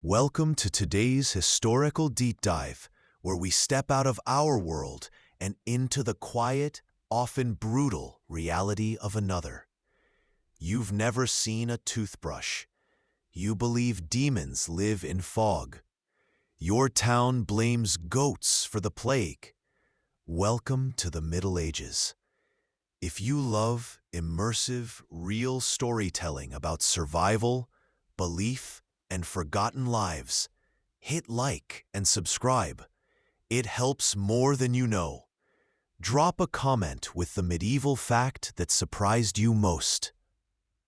Welcome to today's historical deep dive, where we step out of our world and into the quiet, often brutal reality of another. You've never seen a toothbrush. You believe demons live in fog. Your town blames goats for the plague. Welcome to the Middle Ages. If you love immersive, real storytelling about survival, belief, and forgotten lives, hit like and subscribe. It helps more than you know. Drop a comment with the medieval fact that surprised you most,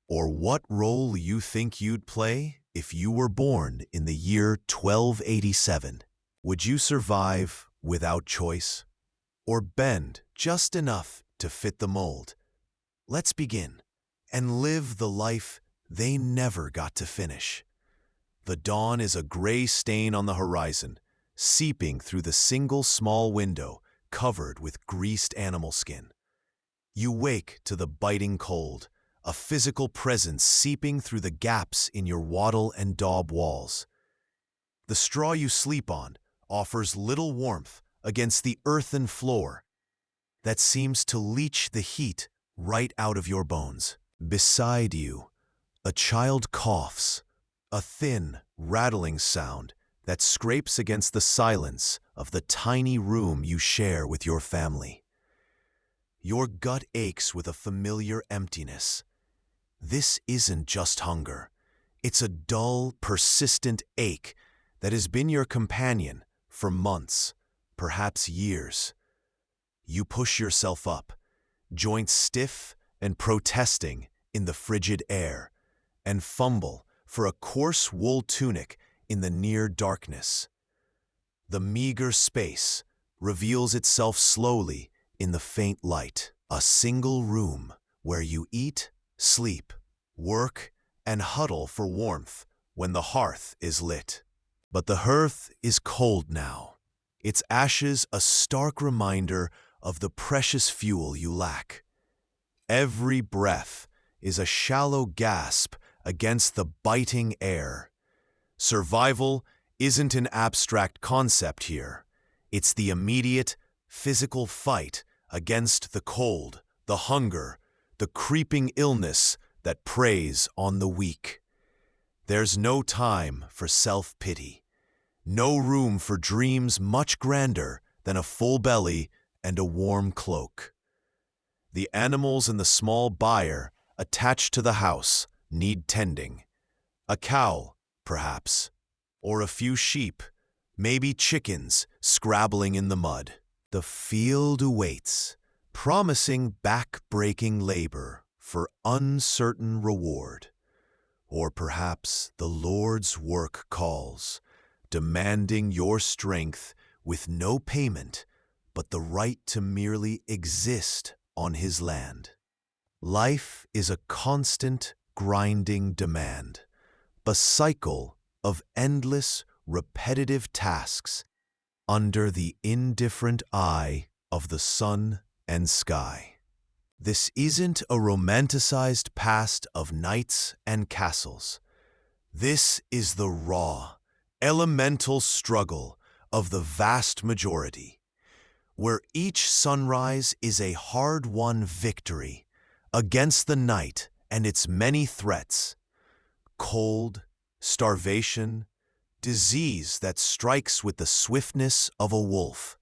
or what role you think you'd play if you were born in the year 1287. Would you survive without choice, or bend just enough to fit the mold? Let's begin and live the life they never got to finish. The dawn is a gray stain on the horizon, seeping through the single small window covered with greased animal skin. You wake to the biting cold, a physical presence seeping through the gaps in your wattle and daub walls. The straw you sleep on offers little warmth against the earthen floor that seems to leach the heat right out of your bones. Beside you, a child coughs, a thin, rattling sound that scrapes against the silence of the tiny room you share with your family. Your gut aches with a familiar emptiness. This isn't just hunger. It's a dull, persistent ache that has been your companion for months, perhaps years. You push yourself up, joints stiff and protesting in the frigid air, and fumble for a coarse wool tunic in the near darkness. The meager space reveals itself slowly in the faint light, a single room where you eat, sleep, work, and huddle for warmth when the hearth is lit. But the hearth is cold now, its ashes a stark reminder of the precious fuel you lack. Every breath is a shallow gasp against the biting air. Survival isn't an abstract concept here. It's the immediate, physical fight against the cold, the hunger, the creeping illness that preys on the weak. There's no time for self-pity, no room for dreams much grander than a full belly and a warm cloak. The animals in the small byre attached to the house need tending. A cow, perhaps, or a few sheep, maybe chickens scrabbling in the mud. The field awaits, promising back-breaking labor for uncertain reward. Or perhaps the Lord's work calls, demanding your strength with no payment but the right to merely exist on his land. Life is a constant, grinding demand, a cycle of endless, repetitive tasks under the indifferent eye of the sun and sky. This isn't a romanticized past of knights and castles. This is the raw, elemental struggle of the vast majority, where each sunrise is a hard-won victory against the night and its many threats: cold, starvation, disease that strikes with the swiftness of a wolf,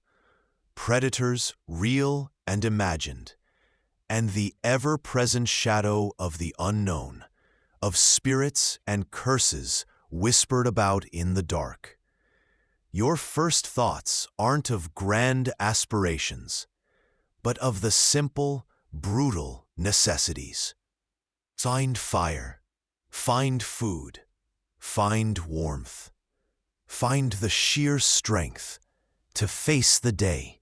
predators real and imagined, and the ever-present shadow of the unknown, of spirits and curses whispered about in the dark. Your first thoughts aren't of grand aspirations, but of the simple, brutal necessities. Find fire, find food, find warmth, find the sheer strength to face the day,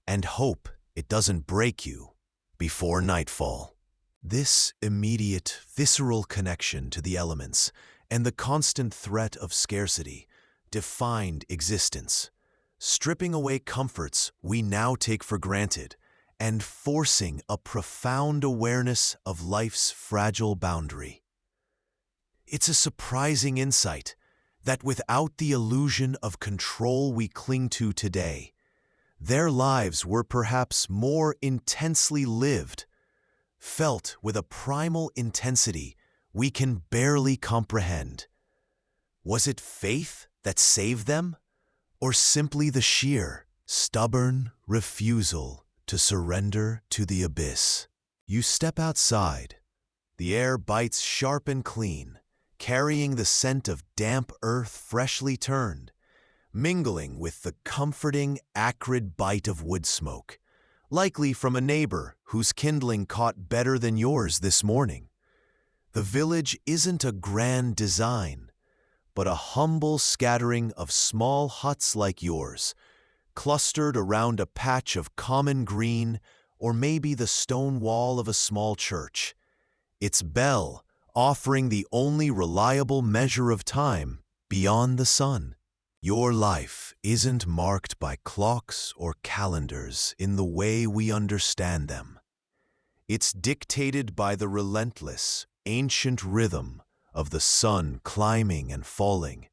and hope it doesn't break you before nightfall. This immediate, visceral connection to the elements and the constant threat of scarcity defined existence, stripping away comforts we now take for granted and forcing a profound awareness of life's fragile boundary. It's a surprising insight, that without the illusion of control we cling to today, their lives were perhaps more intensely lived, felt with a primal intensity we can barely comprehend. Was it faith that saved them, or simply the sheer, stubborn refusal to surrender to the abyss? You step outside. The air bites sharp and clean, carrying the scent of damp earth freshly turned, mingling with the comforting, acrid bite of wood smoke, likely from a neighbor whose kindling caught better than yours this morning. The village isn't a grand design, but a humble scattering of small huts like yours, clustered around a patch of common green or maybe the stone wall of a small church, its bell offering the only reliable measure of time beyond the sun. Your life isn't marked by clocks or calendars in the way we understand them. It's dictated by the relentless, ancient rhythm of the sun climbing and falling,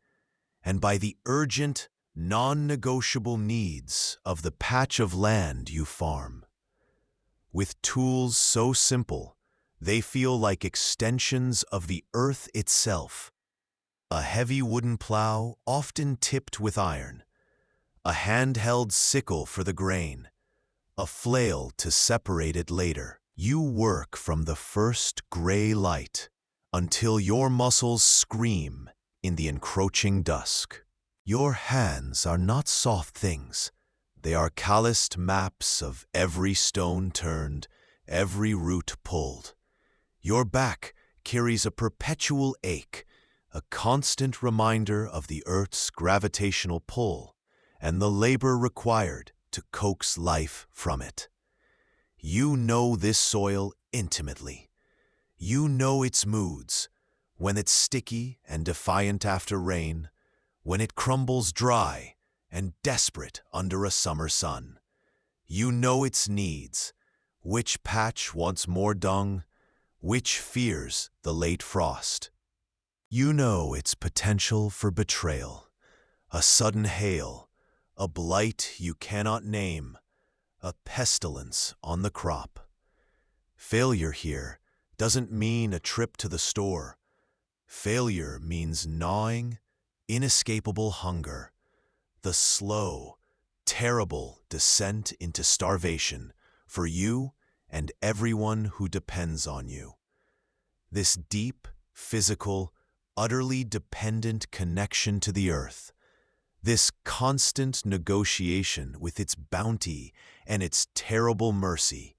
and by the urgent, non-negotiable needs of the patch of land you farm. With tools so simple, they feel like extensions of the earth itself. A heavy wooden plow, often tipped with iron, a handheld sickle for the grain, a flail to separate it later. You work from the first gray light until your muscles scream in the encroaching dusk. Your hands are not soft things. They are calloused maps of every stone turned, every root pulled. Your back carries a perpetual ache, a constant reminder of the earth's gravitational pull and the labor required to coax life from it. You know this soil intimately. You know its moods, when it's sticky and defiant after rain, when it crumbles dry and desperate under a summer sun. You know its needs, which patch wants more dung, which fears the late frost. You know its potential for betrayal, a sudden hail, a blight you cannot name, a pestilence on the crop. Failure here doesn't mean a trip to the store. Failure means gnawing, inescapable hunger, the slow, terrible descent into starvation for you and everyone who depends on you. This deep, physical, utterly dependent connection to the earth, this constant negotiation with its bounty and its terrible mercy,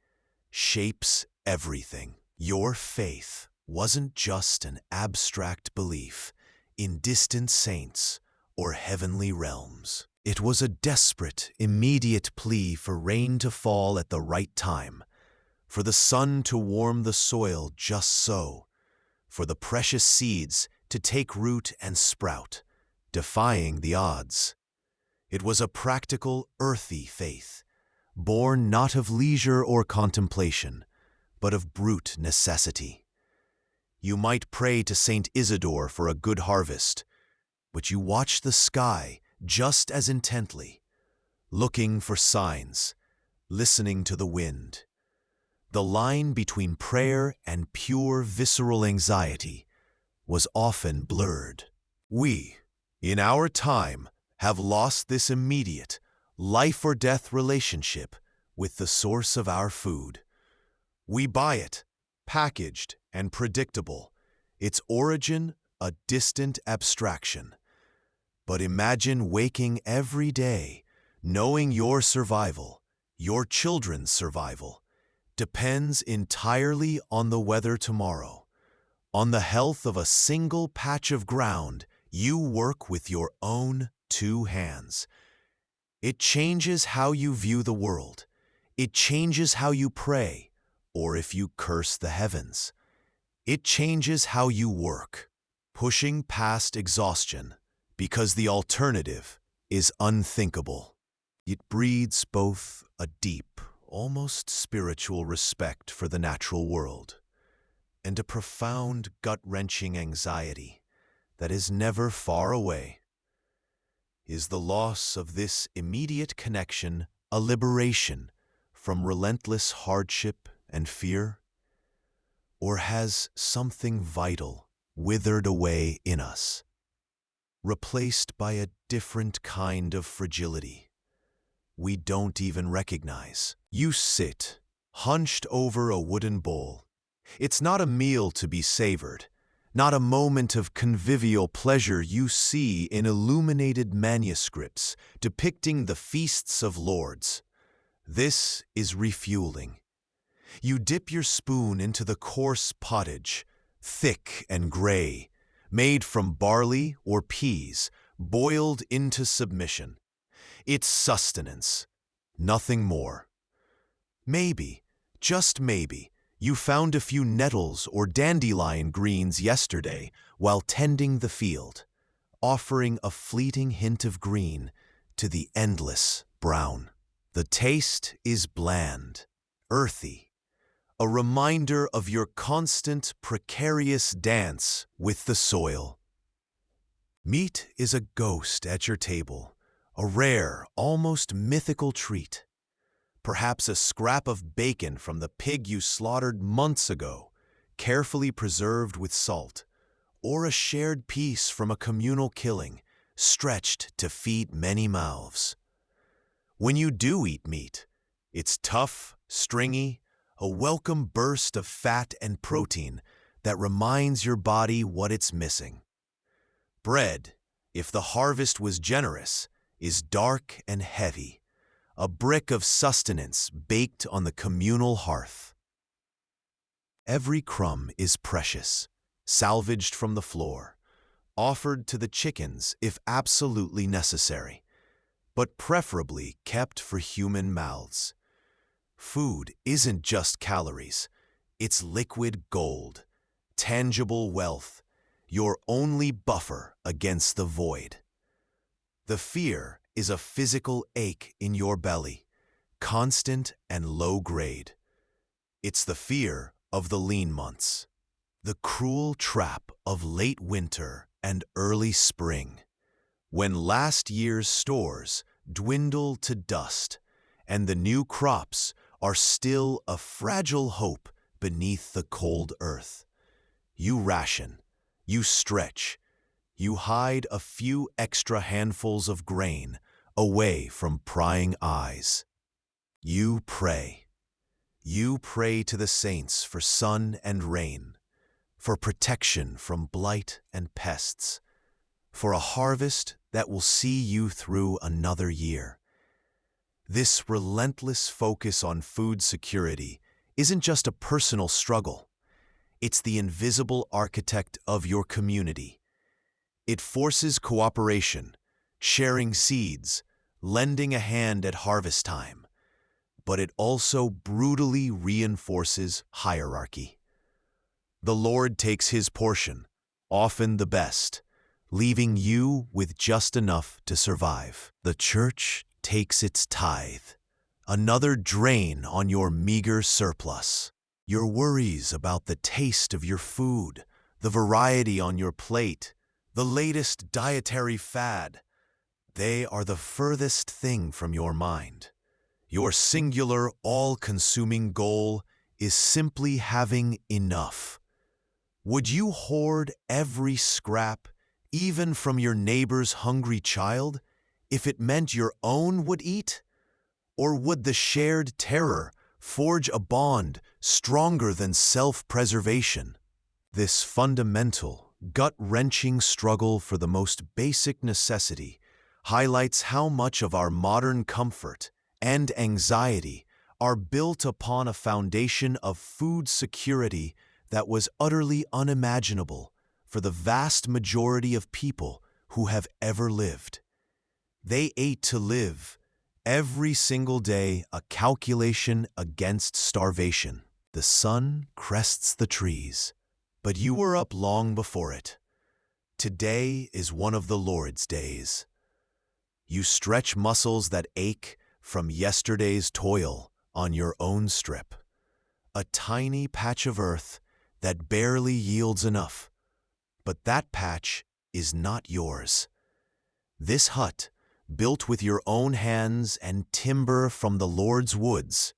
shapes everything. Your faith wasn't just an abstract belief in distant saints or heavenly realms. It was a desperate, immediate plea for rain to fall at the right time, for the sun to warm the soil just so, for the precious seeds to take root and sprout, defying the odds. It was a practical, earthy faith, born not of leisure or contemplation, but of brute necessity. You might pray to Saint Isidore for a good harvest, but you watch the sky just as intently, looking for signs, listening to the wind. The line between prayer and pure visceral anxiety was often blurred. We, in our time, have lost this immediate, life-or-death relationship with the source of our food. We buy it, packaged and predictable, its origin a distant abstraction. But imagine waking every day knowing your survival, your children's survival, depends entirely on the weather tomorrow, on the health of a single patch of ground you work with your own two hands. It changes how you view the world. It changes how you pray, or if you curse the heavens. It changes how you work, pushing past exhaustion, because the alternative is unthinkable. It breeds both a deep, almost spiritual respect for the natural world, and a profound, gut-wrenching anxiety that is never far away. Is the loss of this immediate connection a liberation from relentless hardship and fear? Or has something vital withered away in us, replaced by a different kind of fragility we don't even recognize? You sit, hunched over a wooden bowl. It's not a meal to be savored, not a moment of convivial pleasure you see in illuminated manuscripts depicting the feasts of lords. This is refueling. You dip your spoon into the coarse pottage, thick and gray, made from barley or peas, boiled into submission. It's sustenance, nothing more. Maybe, just maybe, you found a few nettles or dandelion greens yesterday while tending the field, offering a fleeting hint of green to the endless brown. The taste is bland, earthy, a reminder of your constant, precarious dance with the soil. Meat is a ghost at your table, a rare, almost mythical treat. Perhaps a scrap of bacon from the pig you slaughtered months ago, carefully preserved with salt, or a shared piece from a communal killing, stretched to feed many mouths. When you do eat meat, it's tough, stringy, a welcome burst of fat and protein that reminds your body what it's missing. Bread, if the harvest was generous, is dark and heavy, a brick of sustenance baked on the communal hearth. Every crumb is precious, salvaged from the floor, offered to the chickens if absolutely necessary, but preferably kept for human mouths. Food isn't just calories, it's liquid gold, tangible wealth, your only buffer against the void. The fear is a physical ache in your belly, constant and low-grade. It's the fear of the lean months, the cruel trap of late winter and early spring, when last year's stores dwindle to dust and the new crops are still a fragile hope beneath the cold earth. You ration, you stretch, you hide a few extra handfuls of grain away from prying eyes. You pray. You pray to the saints for sun and rain, for protection from blight and pests, for a harvest that will see you through another year. This relentless focus on food security isn't just a personal struggle. It's the invisible architect of your community. It forces cooperation, sharing seeds, lending a hand at harvest time, but it also brutally reinforces hierarchy. The Lord takes his portion, often the best, leaving you with just enough to survive. The church takes its tithe, another drain on your meager surplus. Your worries about the taste of your food, the variety on your plate, the latest dietary fad, they are the furthest thing from your mind. Your singular, all-consuming goal is simply having enough. Would you hoard every scrap, even from your neighbor's hungry child, if it meant your own would eat? Or would the shared terror forge a bond stronger than self-preservation? This fundamental, gut-wrenching struggle for the most basic necessity highlights how much of our modern comfort and anxiety are built upon a foundation of food security that was utterly unimaginable for the vast majority of people who have ever lived. They ate to live, every single day a calculation against starvation. The sun crests the trees, but you were up long before it. Today is one of the Lord's days. You stretch muscles that ache from yesterday's toil on your own strip, a tiny patch of earth that barely yields enough. But that patch is not yours. This hut, built with your own hands and timber from the Lord's woods,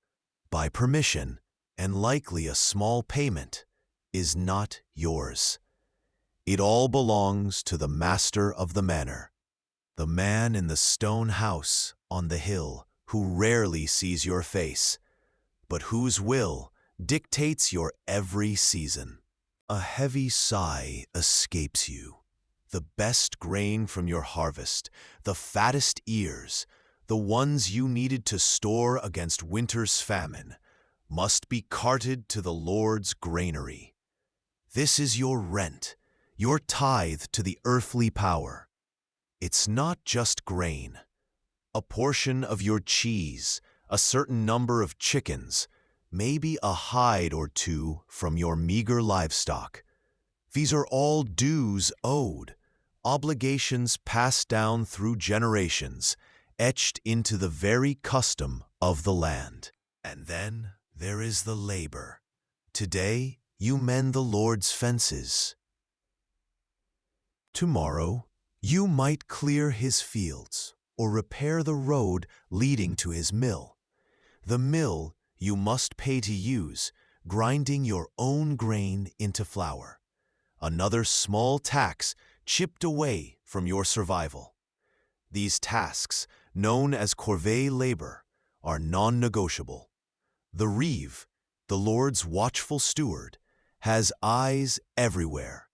by permission and likely a small payment, is not yours. It all belongs to the master of the manor, the man in the stone house on the hill who rarely sees your face, but whose will dictates your every season. A heavy sigh escapes you. The best grain from your harvest, the fattest ears, the ones you needed to store against winter's famine, must be carted to the Lord's granary. This is your rent, your tithe to the earthly power. It's not just grain. A portion of your cheese, a certain number of chickens, maybe a hide or two from your meager livestock. These are all dues owed, obligations passed down through generations, etched into the very custom of the land. And then there is the labor. Today you mend the Lord's fences. Tomorrow you might clear his fields or repair the road leading to his mill. The mill you must pay to use, grinding your own grain into flour. Another small tax chipped away from your survival. These tasks, known as corvée labor, are non-negotiable. The reeve, the Lord's watchful steward, has eyes everywhere.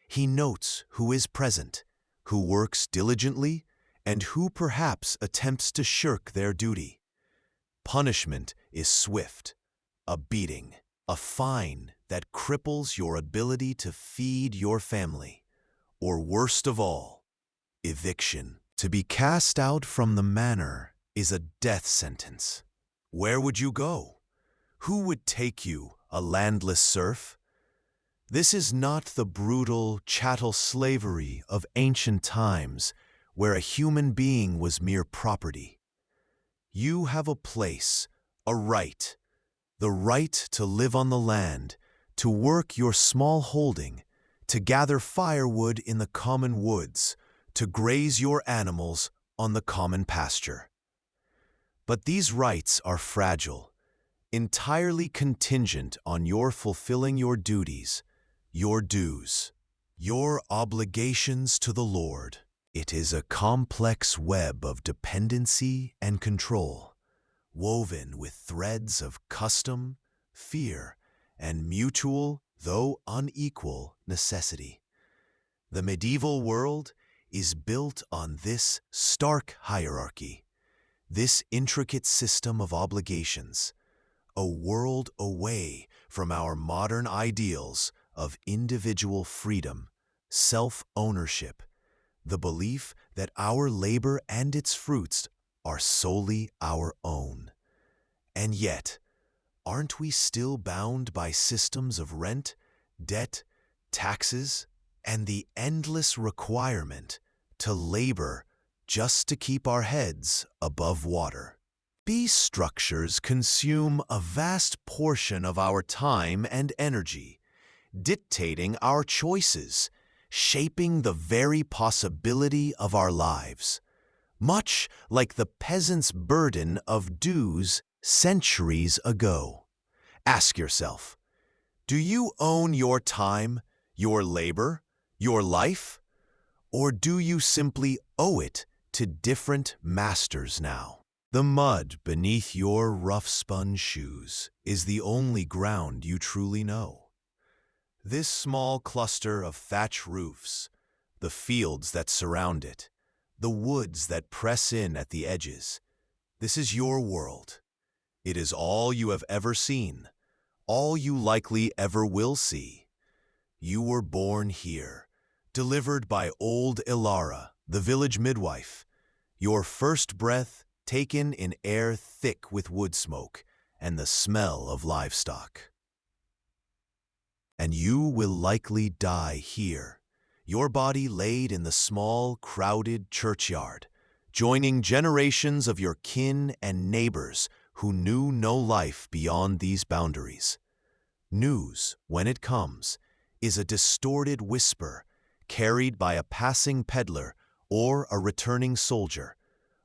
He notes who is present, who works diligently, and who perhaps attempts to shirk their duty. Punishment is swift, a beating, a fine that cripples your ability to feed your family, or worst of all, eviction. To be cast out from the manor is a death sentence. Where would you go? Who would take you, a landless serf? This is not the brutal chattel slavery of ancient times where a human being was mere property. You have a place, a right, the right to live on the land, to work your small holding, to gather firewood in the common woods, to graze your animals on the common pasture. But these rights are fragile, entirely contingent on your fulfilling your duties, your dues, your obligations to the Lord. It is a complex web of dependency and control, woven with threads of custom, fear, and mutual, though unequal, necessity. The medieval world is built on this stark hierarchy, this intricate system of obligations, a world away from our modern ideals of individual freedom, self-ownership, the belief that our labor and its fruits are solely our own. And yet, aren't we still bound by systems of rent, debt, taxes, and the endless requirement to labor just to keep our heads above water? These structures consume a vast portion of our time and energy, dictating our choices, shaping the very possibility of our lives, much like the peasant's burden of dues centuries ago. Ask yourself, do you own your time, your labor, your life? Or do you simply owe it to different masters now? The mud beneath your rough-spun shoes is the only ground you truly know. This small cluster of thatch roofs, the fields that surround it, the woods that press in at the edges, this is your world. It is all you have ever seen, all you likely ever will see. You were born here, delivered by old Ilara, the village midwife, your first breath taken in air thick with wood smoke and the smell of livestock. And you will likely die here, your body laid in the small, crowded churchyard, joining generations of your kin and neighbors who knew no life beyond these boundaries. News, when it comes, is a distorted whisper, carried by a passing peddler or a returning soldier,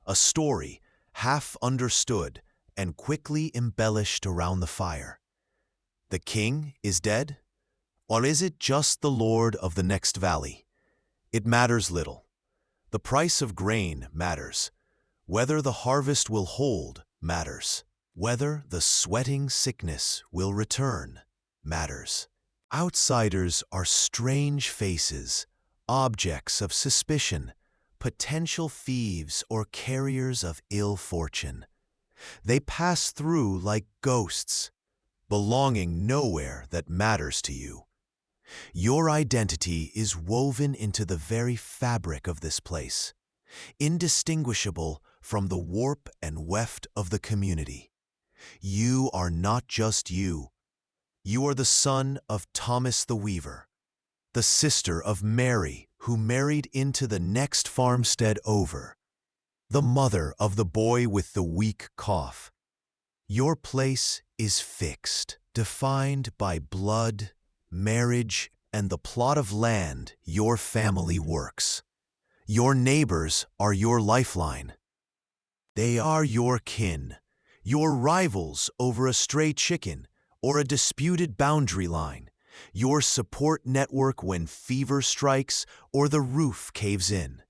a story half understood and quickly embellished around the fire. The king is dead? Or is it just the lord of the next valley? It matters little. The price of grain matters. Whether the harvest will hold matters. Whether the sweating sickness will return matters. Outsiders are strange faces, objects of suspicion, potential thieves or carriers of ill fortune. They pass through like ghosts, belonging nowhere that matters to you. Your identity is woven into the very fabric of this place, indistinguishable from the warp and weft of the community. You are not just you. You are the son of Thomas the Weaver, the sister of Mary who married into the next farmstead over, the mother of the boy with the weak cough. Your place is fixed, defined by blood, marriage, and the plot of land your family works. Your neighbors are your lifeline. They are your kin, your rivals over a stray chicken or a disputed boundary line, your support network when fever strikes or the roof caves in.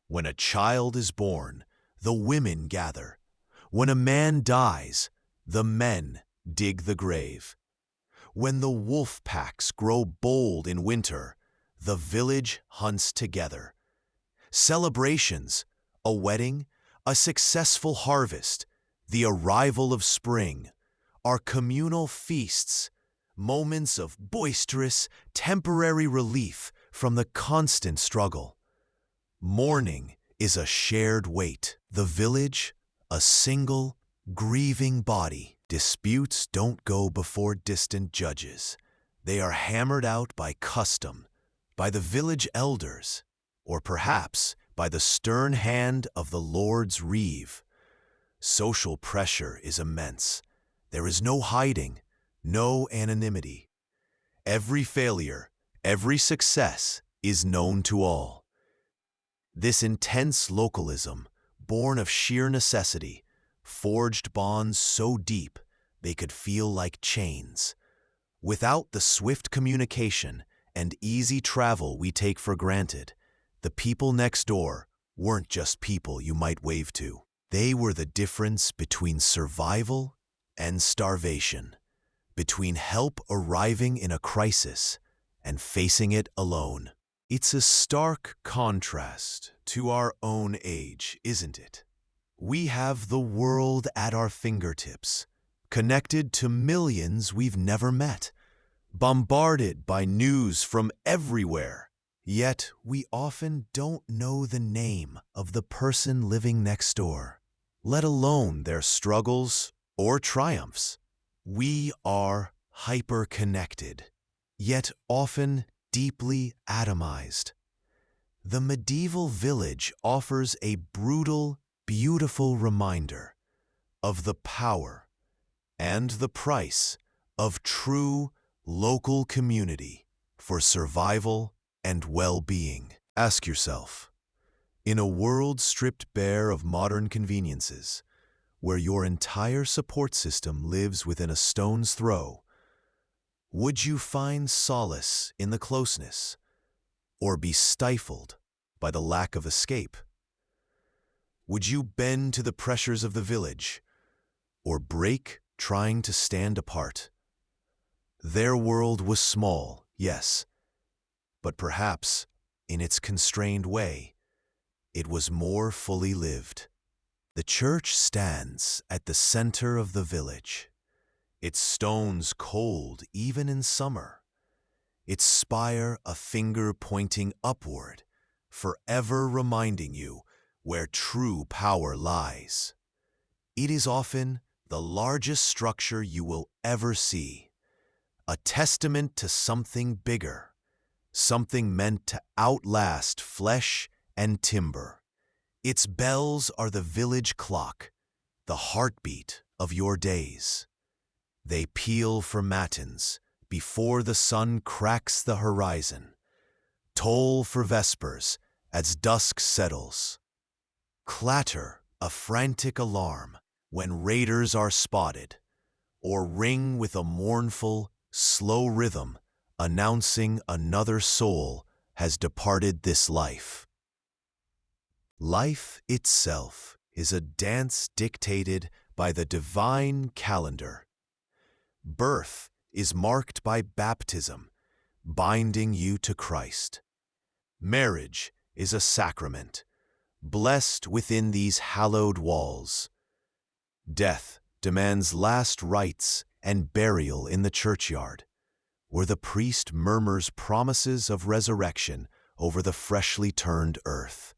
When a child is born, the women gather. When a man dies, the men dig the grave. When the wolf packs grow bold in winter, the village hunts together. Celebrations, a wedding, a successful harvest, the arrival of spring, are communal feasts, moments of boisterous, temporary relief from the constant struggle. Mourning is a shared weight. The village, a single, grieving body. Disputes don't go before distant judges. They are hammered out by custom, by the village elders, or perhaps by the stern hand of the Lord's reeve. Social pressure is immense. There is no hiding, no anonymity. Every failure, every success is known to all. This intense localism, born of sheer necessity, forged bonds so deep they could feel like chains. Without the swift communication and easy travel we take for granted, the people next door weren't just people you might wave to. They were the difference between survival and starvation, between help arriving in a crisis and facing it alone. It's a stark contrast to our own age, isn't it? We have the world at our fingertips, connected to millions we've never met, bombarded by news from everywhere. Yet we often don't know the name of the person living next door, let alone their struggles or triumphs. We are hyper-connected, yet often deeply atomized. The medieval village offers a brutal, beautiful reminder of the power and the price of true local community for survival and well-being. Ask yourself, in a world stripped bare of modern conveniences, where your entire support system lives within a stone's throw, would you find solace in the closeness, or be stifled by the lack of escape? Would you bend to the pressures of the village, or break trying to stand apart? Their world was small, yes, but perhaps, in its constrained way, it was more fully lived. The church stands at the center of the village, its stones cold even in summer, its spire a finger pointing upward, forever reminding you where true power lies. It is often the largest structure you will ever see, a testament to something bigger, something meant to outlast flesh and timber. Its bells are the village clock, the heartbeat of your days. They peal for matins before the sun cracks the horizon, Toll for vespers as dusk settles. Clatter a frantic alarm when raiders are spotted, or ring with a mournful, slow rhythm announcing another soul has departed this life. Life itself is a dance dictated by the divine calendar. Birth is marked by baptism, binding you to Christ. Marriage is a sacrament, blessed within these hallowed walls. Death demands last rites and burial in the churchyard, where the priest murmurs promises of resurrection over the freshly turned earth.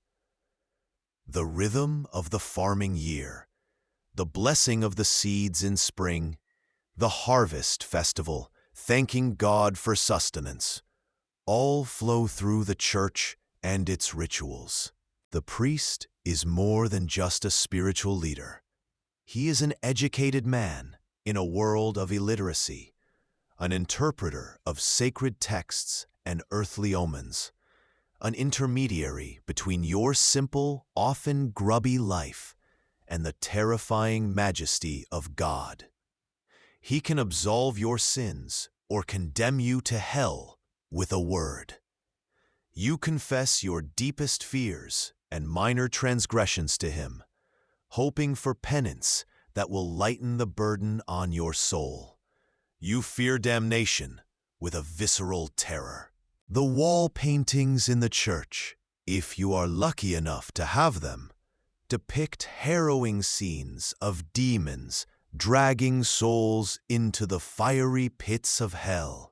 The rhythm of the farming year, the blessing of the seeds in spring, the harvest festival, thanking God for sustenance, all flow through the church and its rituals. The priest is more than just a spiritual leader. He is an educated man in a world of illiteracy, an interpreter of sacred texts and earthly omens, an intermediary between your simple, often grubby life and the terrifying majesty of God. He can absolve your sins or condemn you to hell with a word. You confess your deepest fears and minor transgressions to Him, hoping for penance that will lighten the burden on your soul. You fear damnation with a visceral terror. The wall paintings in the church, if you are lucky enough to have them, depict harrowing scenes of demons dragging souls into the fiery pits of hell.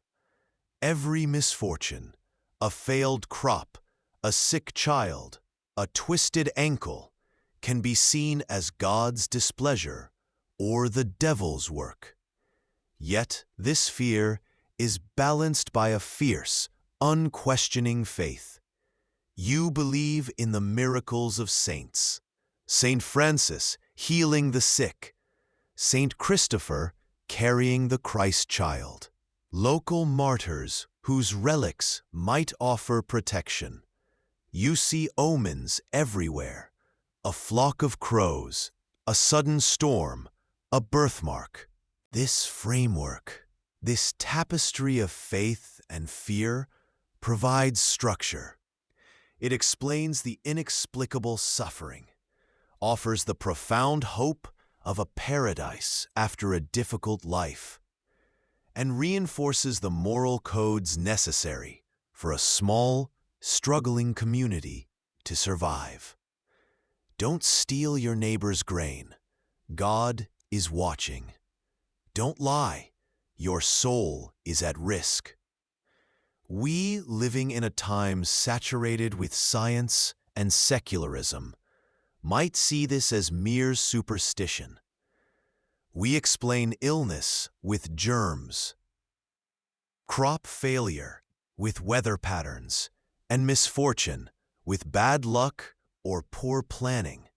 Every misfortune, a failed crop, a sick child, a twisted ankle, can be seen as God's displeasure or the devil's work. Yet this fear is balanced by a fierce, unquestioning faith. You believe in the miracles of saints, Saint Francis healing the sick, Saint Christopher carrying the Christ child, local martyrs whose relics might offer protection. You see omens everywhere, a flock of crows, a sudden storm, a birthmark. This framework, this tapestry of faith and fear, provides structure. It explains the inexplicable suffering, offers the profound hope of a paradise after a difficult life, and reinforces the moral codes necessary for a small, struggling community to survive. Don't steal your neighbor's grain. God is watching. Don't lie. Your soul is at risk. We, living in a time saturated with science and secularism, might see this as mere superstition. We explain illness with germs, crop failure with weather patterns, and misfortune with bad luck or poor planning.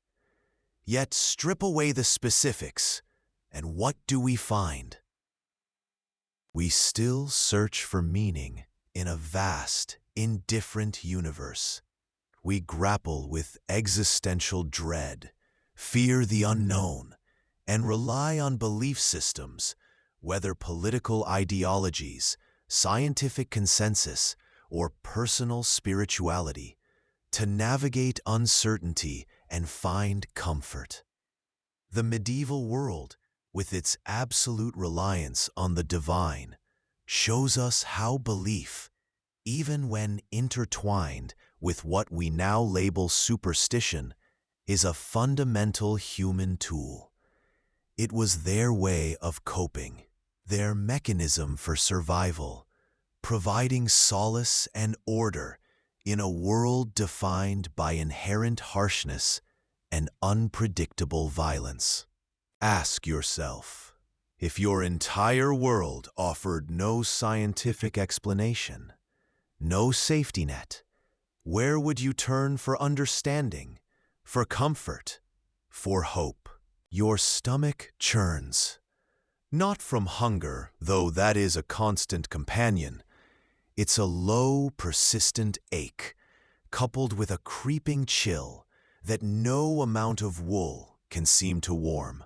Yet strip away the specifics, and what do we find? We still search for meaning in a vast, indifferent universe. We grapple with existential dread, fear the unknown, and rely on belief systems, whether political ideologies, scientific consensus, or personal spirituality, to navigate uncertainty and find comfort. The medieval world, with its absolute reliance on the divine, shows us how belief, even when intertwined with what we now label superstition, is a fundamental human tool. It was their way of coping, their mechanism for survival, providing solace and order in a world defined by inherent harshness and unpredictable violence. Ask yourself, if your entire world offered no scientific explanation, no safety net, where would you turn for understanding, for comfort, for hope? Your stomach churns, not from hunger, though that is a constant companion. It's a low, persistent ache, coupled with a creeping chill that no amount of wool can seem to warm.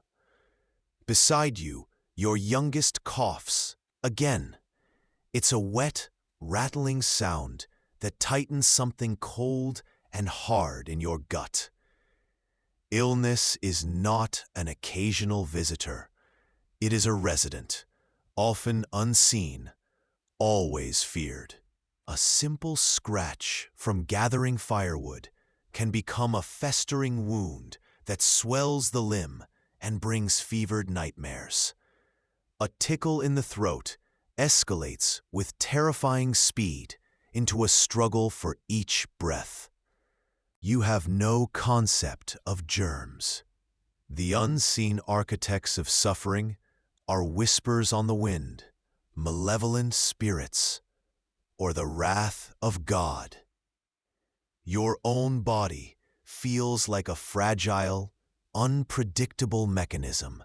Beside you, your youngest coughs, again. It's a wet, rattling sound that tightens something cold and hard in your gut. Illness is not an occasional visitor. It is a resident, often unseen, always feared. A simple scratch from gathering firewood can become a festering wound that swells the limb and brings fevered nightmares. A tickle in the throat escalates with terrifying speed into a struggle for each breath. You have no concept of germs. The unseen architects of suffering are whispers on the wind, malevolent spirits, or the wrath of God. Your own body feels like a fragile, unpredictable mechanism,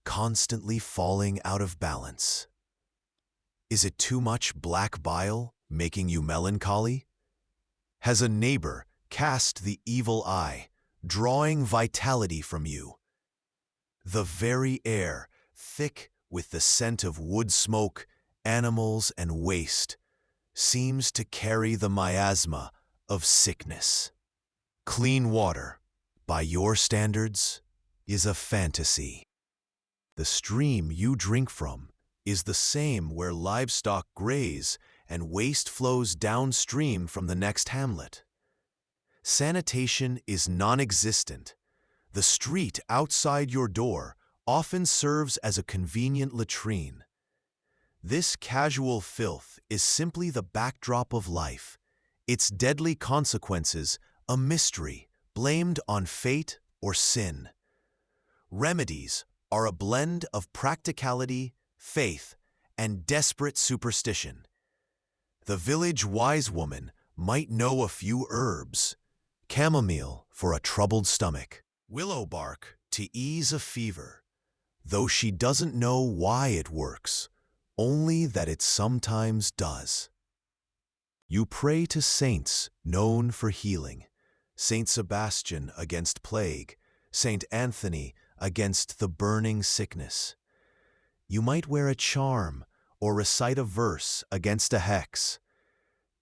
constantly falling out of balance. Is it too much black bile making you melancholy? Has a neighbor cast the evil eye, drawing vitality from you? The very air, thick with the scent of wood smoke, animals, and waste, seems to carry the miasma of sickness. Clean water, by your standards, is a fantasy. The stream you drink from is the same where livestock graze and waste flows downstream from the next hamlet. Sanitation is non-existent. The street outside your door often serves as a convenient latrine. This casual filth is simply the backdrop of life, its deadly consequences a mystery blamed on fate or sin. Remedies are a blend of practicality, faith, and desperate superstition. The village wise woman might know a few herbs: chamomile for a troubled stomach, willow bark to ease a fever, though she doesn't know why it works, only that it sometimes does. You pray to saints known for healing: Saint Sebastian against plague, Saint Anthony against the burning sickness. You might wear a charm or recite a verse against a hex.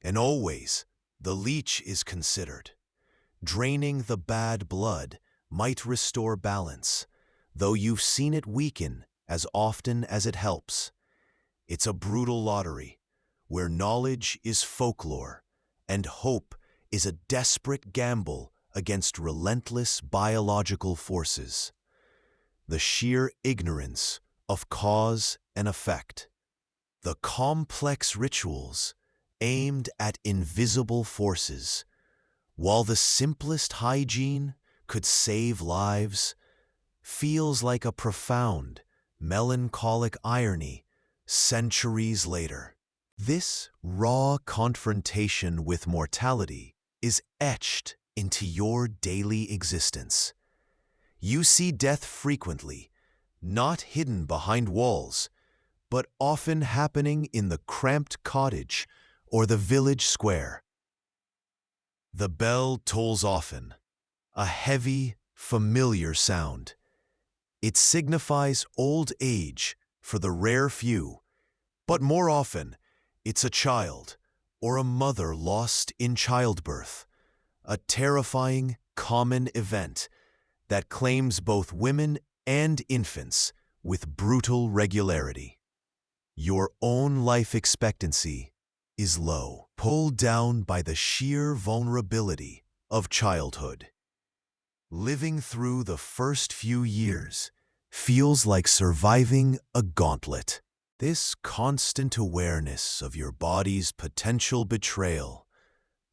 And always the leech is considered. Draining the bad blood might restore balance, though you've seen it weaken as often as it helps. It's a brutal lottery, where knowledge is folklore and hope is a desperate gamble against relentless biological forces. The sheer ignorance of cause and effect. The complex rituals aimed at invisible forces, while the simplest hygiene could save lives, feels like a profound, melancholic irony centuries later. This raw confrontation with mortality is etched into your daily existence. You see death frequently, not hidden behind walls, but often happening in the cramped cottage or the village square. The bell tolls often, a heavy, familiar sound. It signifies old age for the rare few, but more often, it's a child or a mother lost in childbirth, a terrifying, common event that claims both women and infants with brutal regularity. Your own life expectancy is low, pulled down by the sheer vulnerability of childhood. Living through the first few years feels like surviving a gauntlet. This constant awareness of your body's potential betrayal,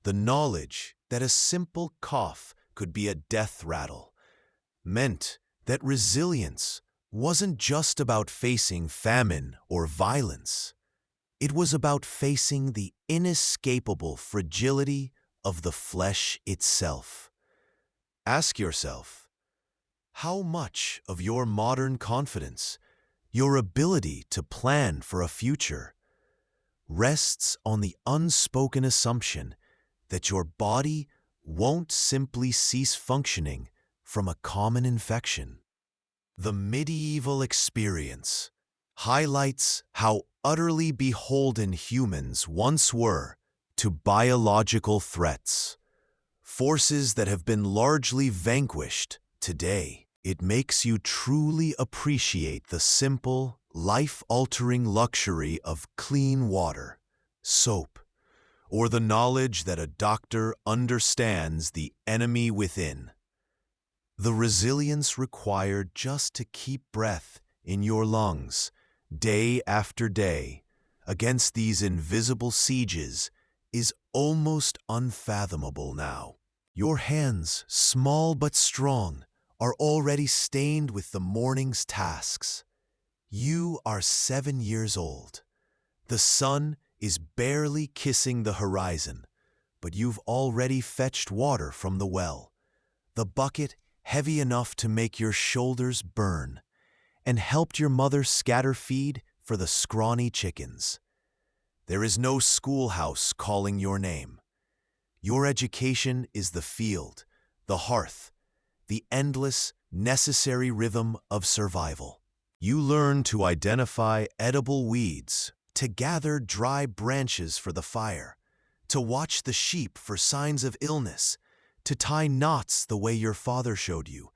the knowledge that a simple cough could be a death rattle, meant that resilience wasn't just about facing famine or violence. It was about facing the inescapable fragility of the flesh itself. Ask yourself, how much of your modern confidence, your ability to plan for a future, rests on the unspoken assumption that your body won't simply cease functioning from a common infection. The medieval experience highlights how utterly beholden humans once were to biological threats, forces that have been largely vanquished today. It makes you truly appreciate the simple, life-altering luxury of clean water, soap, or the knowledge that a doctor understands the enemy within. The resilience required just to keep breath in your lungs day after day against these invisible sieges is almost unfathomable now. Your hands, small but strong, are already stained with the morning's tasks. You are 7 years old. The sun is barely kissing the horizon, but you've already fetched water from the well, the bucket heavy enough to make your shoulders burn, and helped your mother scatter feed for the scrawny chickens. There is no schoolhouse calling your name. Your education is the field, the hearth, the endless, necessary rhythm of survival. You learn to identify edible weeds, to gather dry branches for the fire, to watch the sheep for signs of illness, to tie knots the way your father showed you,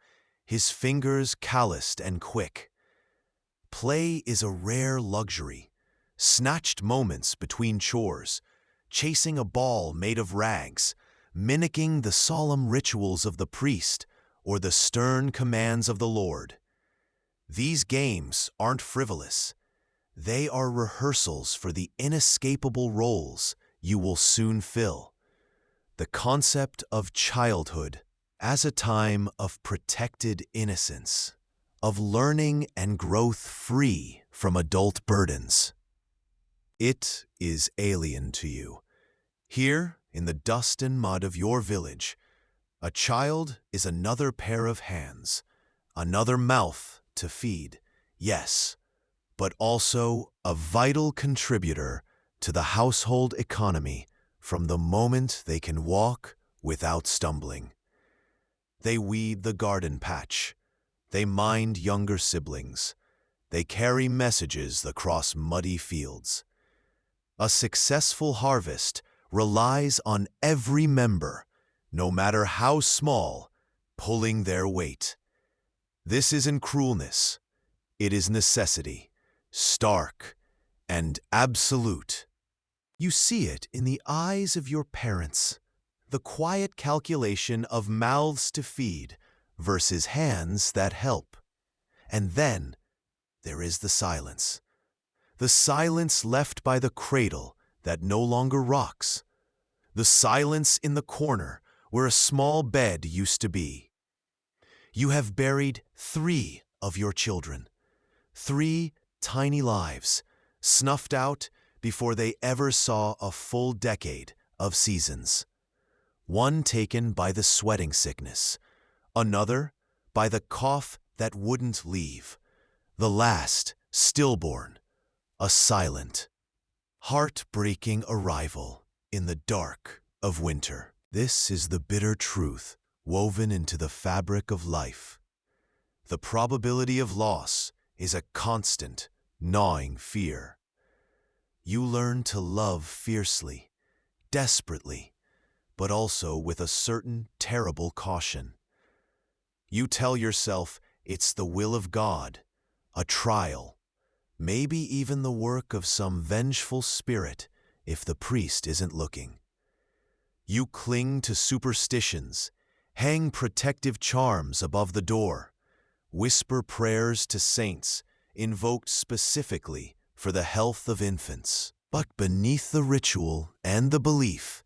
his fingers calloused and quick. Play is a rare luxury, snatched moments between chores, chasing a ball made of rags, mimicking the solemn rituals of the priest or the stern commands of the Lord. These games aren't frivolous. They are rehearsals for the inescapable roles you will soon fill. The concept of childhood as a time of protected innocence, of learning and growth free from adult burdens. It is alien to you. Here, in the dust and mud of your village, a child is another pair of hands, another mouth to feed, yes, but also a vital contributor to the household economy from the moment they can walk without stumbling. They weed the garden patch. They mind younger siblings. They carry messages across muddy fields. A successful harvest relies on every member, no matter how small, pulling their weight. This isn't cruelness. It is necessity, stark and absolute. You see it in the eyes of your parents, the quiet calculation of mouths to feed versus hands that help. And then there is the silence left by the cradle that no longer rocks, the silence in the corner where a small bed used to be. You have buried 3 of your children, 3 tiny lives, snuffed out before they ever saw a full decade of seasons. One taken by the sweating sickness, another by the cough that wouldn't leave, the last stillborn, a silent, heart-breaking arrival in the dark of winter. This is the bitter truth woven into the fabric of life. The probability of loss is a constant, gnawing fear. You learn to love fiercely, desperately, but also with a certain terrible caution. You tell yourself it's the will of God, a trial, maybe even the work of some vengeful spirit if the priest isn't looking. You cling to superstitions, hang protective charms above the door, whisper prayers to saints invoked specifically for the health of infants. But beneath the ritual and the belief,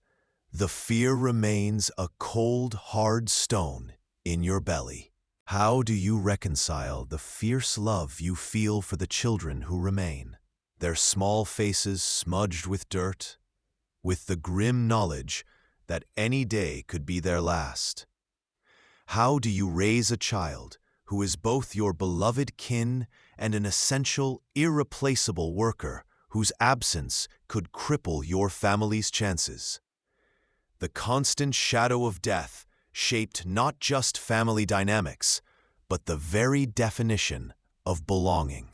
the fear remains a cold, hard stone in your belly. How do you reconcile the fierce love you feel for the children who remain, their small faces smudged with dirt, with the grim knowledge that any day could be their last? How do you raise a child who is both your beloved kin and an essential, irreplaceable worker whose absence could cripple your family's chances. The constant shadow of death shaped not just family dynamics, but the very definition of belonging.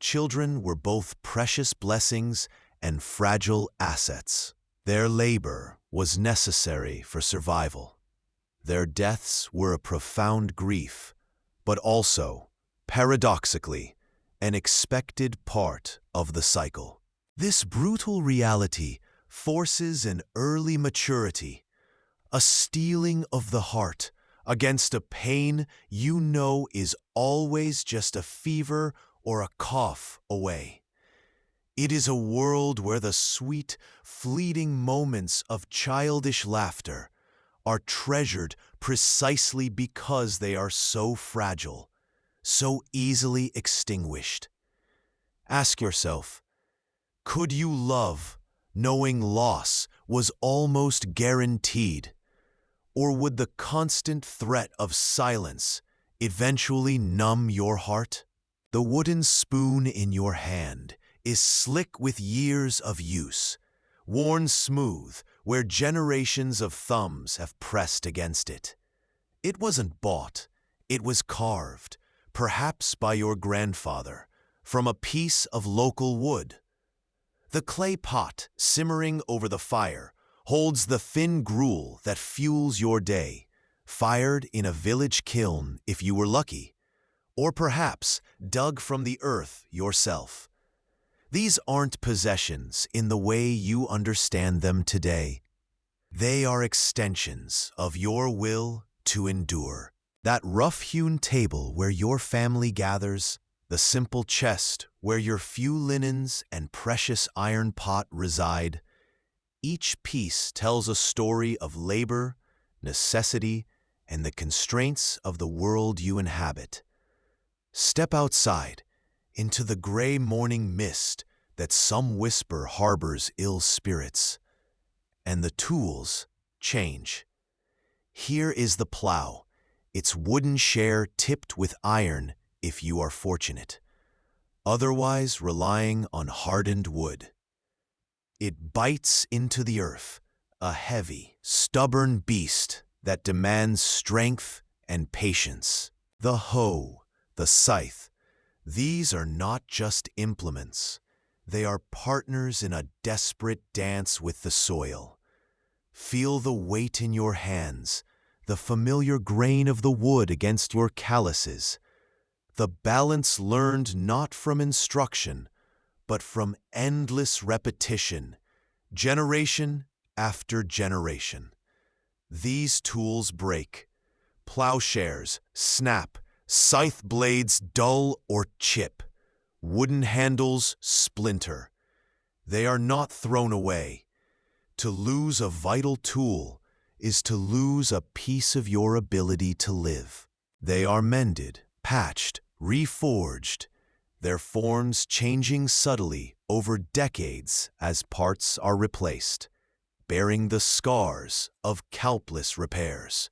Children were both precious blessings and fragile assets. Their labor was necessary for survival. Their deaths were a profound grief, but also, paradoxically, an expected part of the cycle. This brutal reality forces an early maturity, a steeling of the heart against a pain you know is always just a fever or a cough away. It is a world where the sweet, fleeting moments of childish laughter are treasured precisely because they are so fragile, so easily extinguished. Ask yourself, could you love knowing loss was almost guaranteed? Or would the constant threat of silence eventually numb your heart? The wooden spoon in your hand is slick with years of use, worn smooth where generations of thumbs have pressed against it. It wasn't bought, it was carved, perhaps by your grandfather, from a piece of local wood. The clay pot simmering over the fire holds the thin gruel that fuels your day, fired in a village kiln if you were lucky, or perhaps dug from the earth yourself. These aren't possessions in the way you understand them today. They are extensions of your will to endure. That rough-hewn table where your family gathers, the simple chest where your few linens and precious iron pot reside, each piece tells a story of labor, necessity, and the constraints of the world you inhabit. Step outside, into the gray morning mist that some whisper harbors ill spirits, and the tools change. Here is the plow, its wooden share tipped with iron if you are fortunate, otherwise relying on hardened wood. It bites into the earth, a heavy, stubborn beast that demands strength and patience. The hoe, the scythe, these are not just implements. They are partners in a desperate dance with the soil. Feel the weight in your hands, the familiar grain of the wood against your calluses, the balance learned not from instruction, but from endless repetition, generation after generation. These tools break. Plowshares snap, scythe blades dull or chip, wooden handles splinter. They are not thrown away. To lose a vital tool is to lose a piece of your ability to live. They are mended, patched, reforged, their forms changing subtly over decades as parts are replaced, bearing the scars of countless repairs.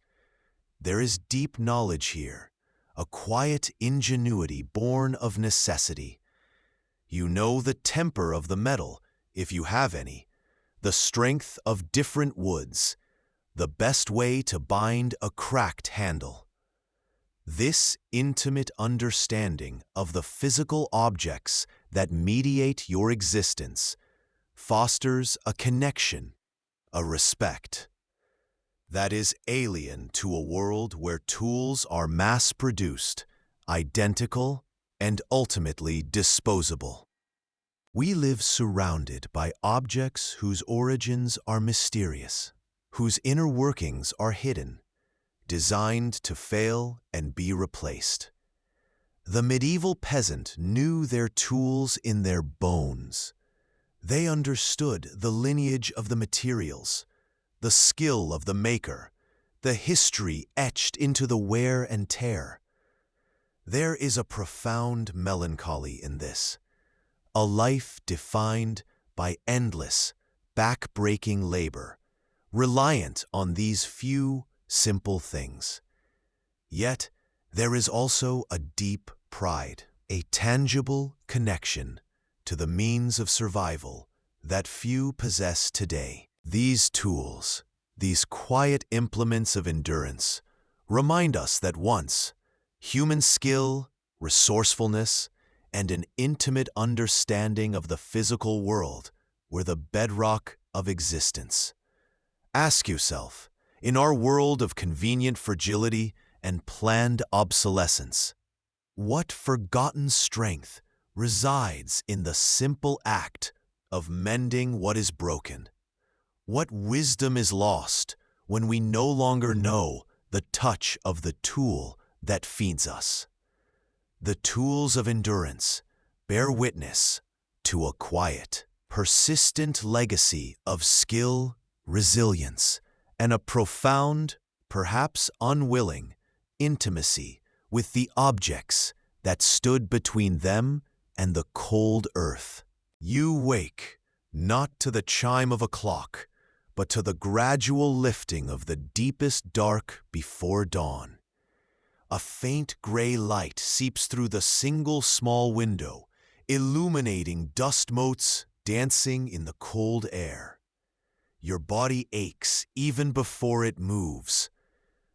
There is deep knowledge here, a quiet ingenuity born of necessity. You know the temper of the metal, if you have any, the strength of different woods, the best way to bind a cracked handle. This intimate understanding of the physical objects that mediate your existence fosters a connection, a respect, that is alien to a world where tools are mass-produced, identical, and ultimately disposable. We live surrounded by objects whose origins are mysterious, whose inner workings are hidden, designed to fail and be replaced. The medieval peasant knew their tools in their bones. They understood the lineage of the materials, the skill of the maker, the history etched into the wear and tear. There is a profound melancholy in this, a life defined by endless, back-breaking labor, reliant on these few, simple things. Yet, there is also a deep pride, a tangible connection to the means of survival that few possess today. These tools, these quiet implements of endurance, remind us that once, human skill, resourcefulness, and an intimate understanding of the physical world were the bedrock of existence. Ask yourself, in our world of convenient fragility and planned obsolescence, what forgotten strength resides in the simple act of mending what is broken? What wisdom is lost when we no longer know the touch of the tool that feeds us? The tools of endurance bear witness to a quiet, persistent legacy of skill, resilience, and a profound, perhaps unwilling, intimacy with the objects that stood between them and the cold earth. You wake, not to the chime of a clock, but to the gradual lifting of the deepest dark before dawn. A faint gray light seeps through the single small window, illuminating dust motes dancing in the cold air. Your body aches even before it moves.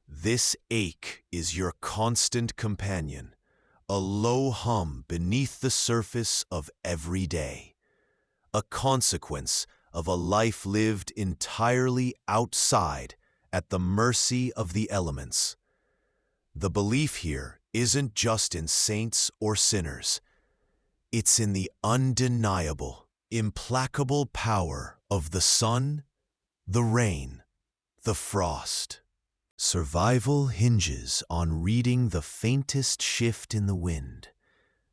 This ache is your constant companion, a low hum beneath the surface of every day, a consequence of a life lived entirely outside, at the mercy of the elements. The belief here isn't just in saints or sinners. It's in the undeniable, implacable power of the sun, the rain, the frost. Survival hinges on reading the faintest shift in the wind,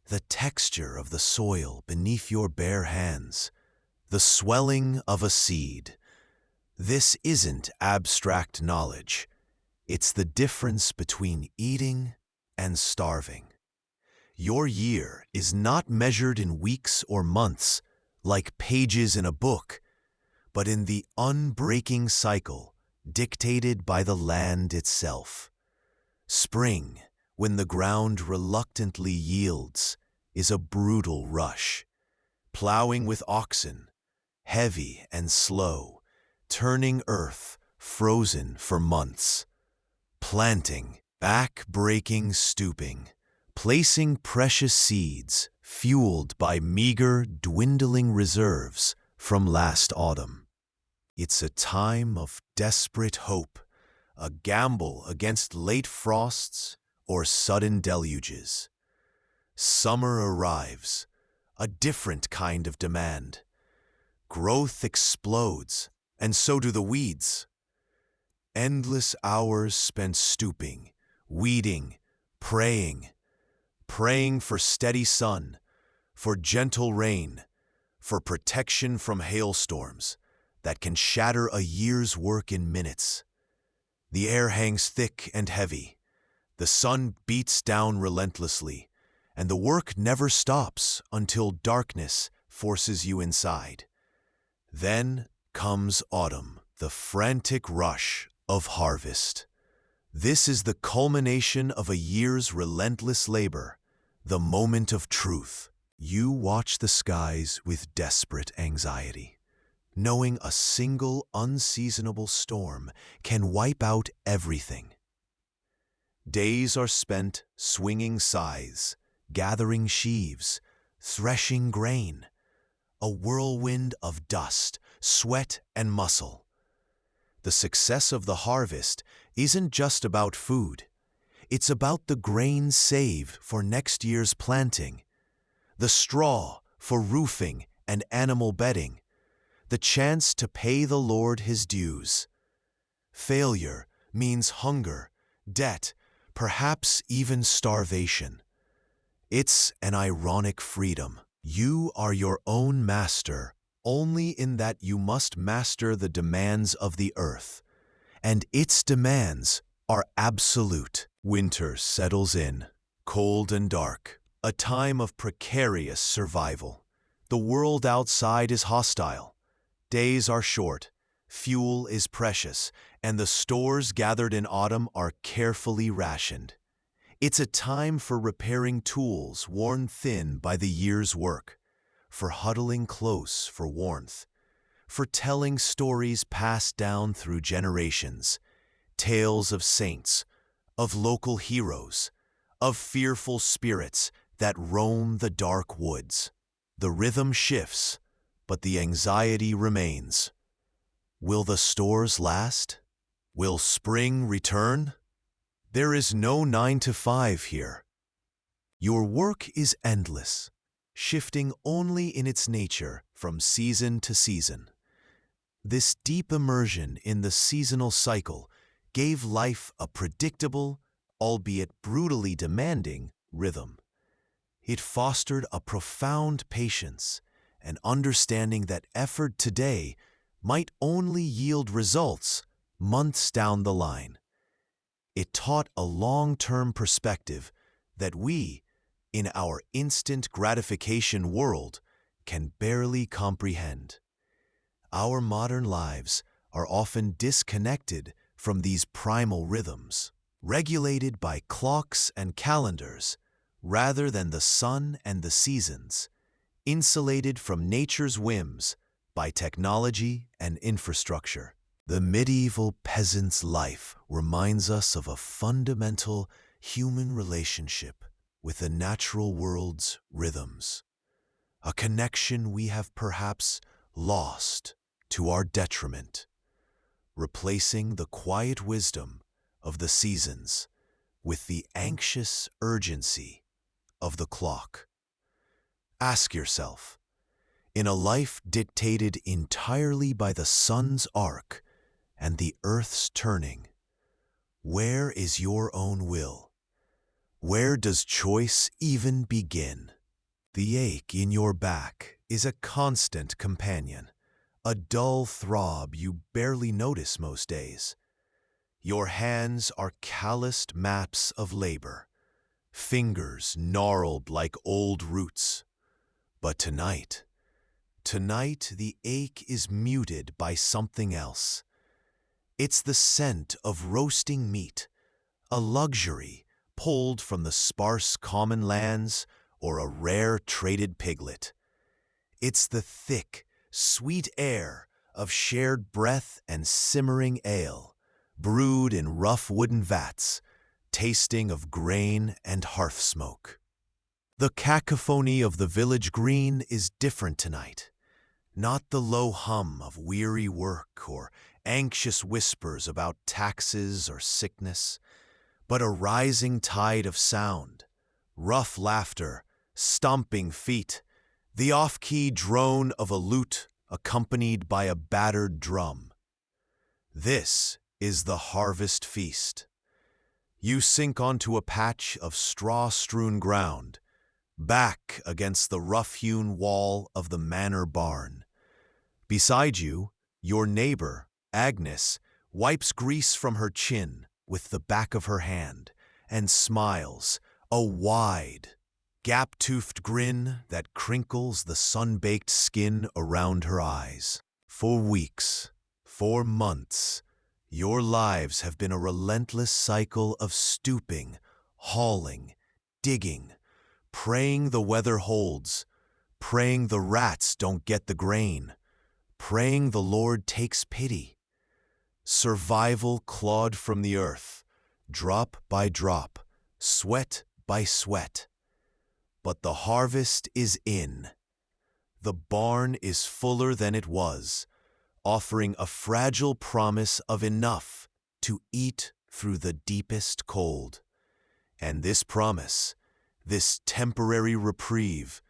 the texture of the soil beneath your bare hands, the swelling of a seed. This isn't abstract knowledge. It's the difference between eating and starving. Your year is not measured in weeks or months, like pages in a book, but in the unbreaking cycle dictated by the land itself. Spring, when the ground reluctantly yields, is a brutal rush. Plowing with oxen, heavy and slow, turning earth frozen for months. Planting, back-breaking stooping, placing precious seeds fueled by meager, dwindling reserves from last autumn. It's a time of desperate hope, a gamble against late frosts or sudden deluges. Summer arrives, a different kind of demand. Growth explodes, and so do the weeds. Endless hours spent stooping, weeding, praying for steady sun, for gentle rain, for protection from hailstorms that can shatter a year's work in minutes. The air hangs thick and heavy. The sun beats down relentlessly, and the work never stops until darkness forces you inside. Then comes autumn, the frantic rush of harvest. This is the culmination of a year's relentless labor, the moment of truth. You watch the skies with desperate anxiety, knowing a single unseasonable storm can wipe out everything. Days are spent swinging scythes, gathering sheaves, threshing grain, a whirlwind of dust, sweat, and muscle. The success of the harvest isn't just about food. It's about the grain saved for next year's planting, the straw for roofing and animal bedding, the chance to pay the Lord his dues. Failure means hunger, debt, perhaps even starvation. It's an ironic freedom. You are your own master, only in that you must master the demands of the earth, and its demands are absolute. Winter settles in, cold and dark, a time of precarious survival. The world outside is hostile. Days are short, fuel is precious, and the stores gathered in autumn are carefully rationed. It's a time for repairing tools worn thin by the year's work, for huddling close for warmth, for telling stories passed down through generations, tales of saints, of local heroes, of fearful spirits that roam the dark woods. The rhythm shifts, but the anxiety remains. Will the stores last? Will spring return? There is no 9 to 5 here. Your work is endless, shifting only in its nature from season to season. This deep immersion in the seasonal cycle gave life a predictable, albeit brutally demanding, rhythm. It fostered a profound patience, an understanding that effort today might only yield results months down the line. It taught a long-term perspective that we, in our instant gratification world, can barely comprehend. Our modern lives are often disconnected from these primal rhythms, regulated by clocks and calendars rather than the sun and the seasons, insulated from nature's whims by technology and infrastructure. The medieval peasant's life reminds us of a fundamental human relationship with the natural world's rhythms, a connection we have perhaps lost to our detriment, replacing the quiet wisdom of the seasons with the anxious urgency of the clock. Ask yourself, in a life dictated entirely by the sun's arc and the earth's turning, where is your own will? Where does choice even begin? The ache in your back is a constant companion, a dull throb you barely notice most days. Your hands are calloused maps of labor, fingers gnarled like old roots. But tonight the ache is muted by something else. It's the scent of roasting meat, a luxury pulled from the sparse common lands or a rare traded piglet. It's the thick, sweet air of shared breath and simmering ale, brewed in rough wooden vats, tasting of grain and hearth smoke. The cacophony of the village green is different tonight. Not the low hum of weary work or anxious whispers about taxes or sickness, but a rising tide of sound, rough laughter, stomping feet, the off-key drone of a lute accompanied by a battered drum. This is the harvest feast. You sink onto a patch of straw-strewn ground, back against the rough-hewn wall of the manor barn. Beside you, your neighbor, Agnes, wipes grease from her chin with the back of her hand and smiles, a wide, gap-toothed grin that crinkles the sun-baked skin around her eyes. For weeks, for months, your lives have been a relentless cycle of stooping, hauling, digging, praying the weather holds, praying the rats don't get the grain, praying the Lord takes pity. Survival clawed from the earth, drop by drop, sweat by sweat. But the harvest is in. The barn is fuller than it was, offering a fragile promise of enough to eat through the deepest cold. And this promise, this temporary reprieve,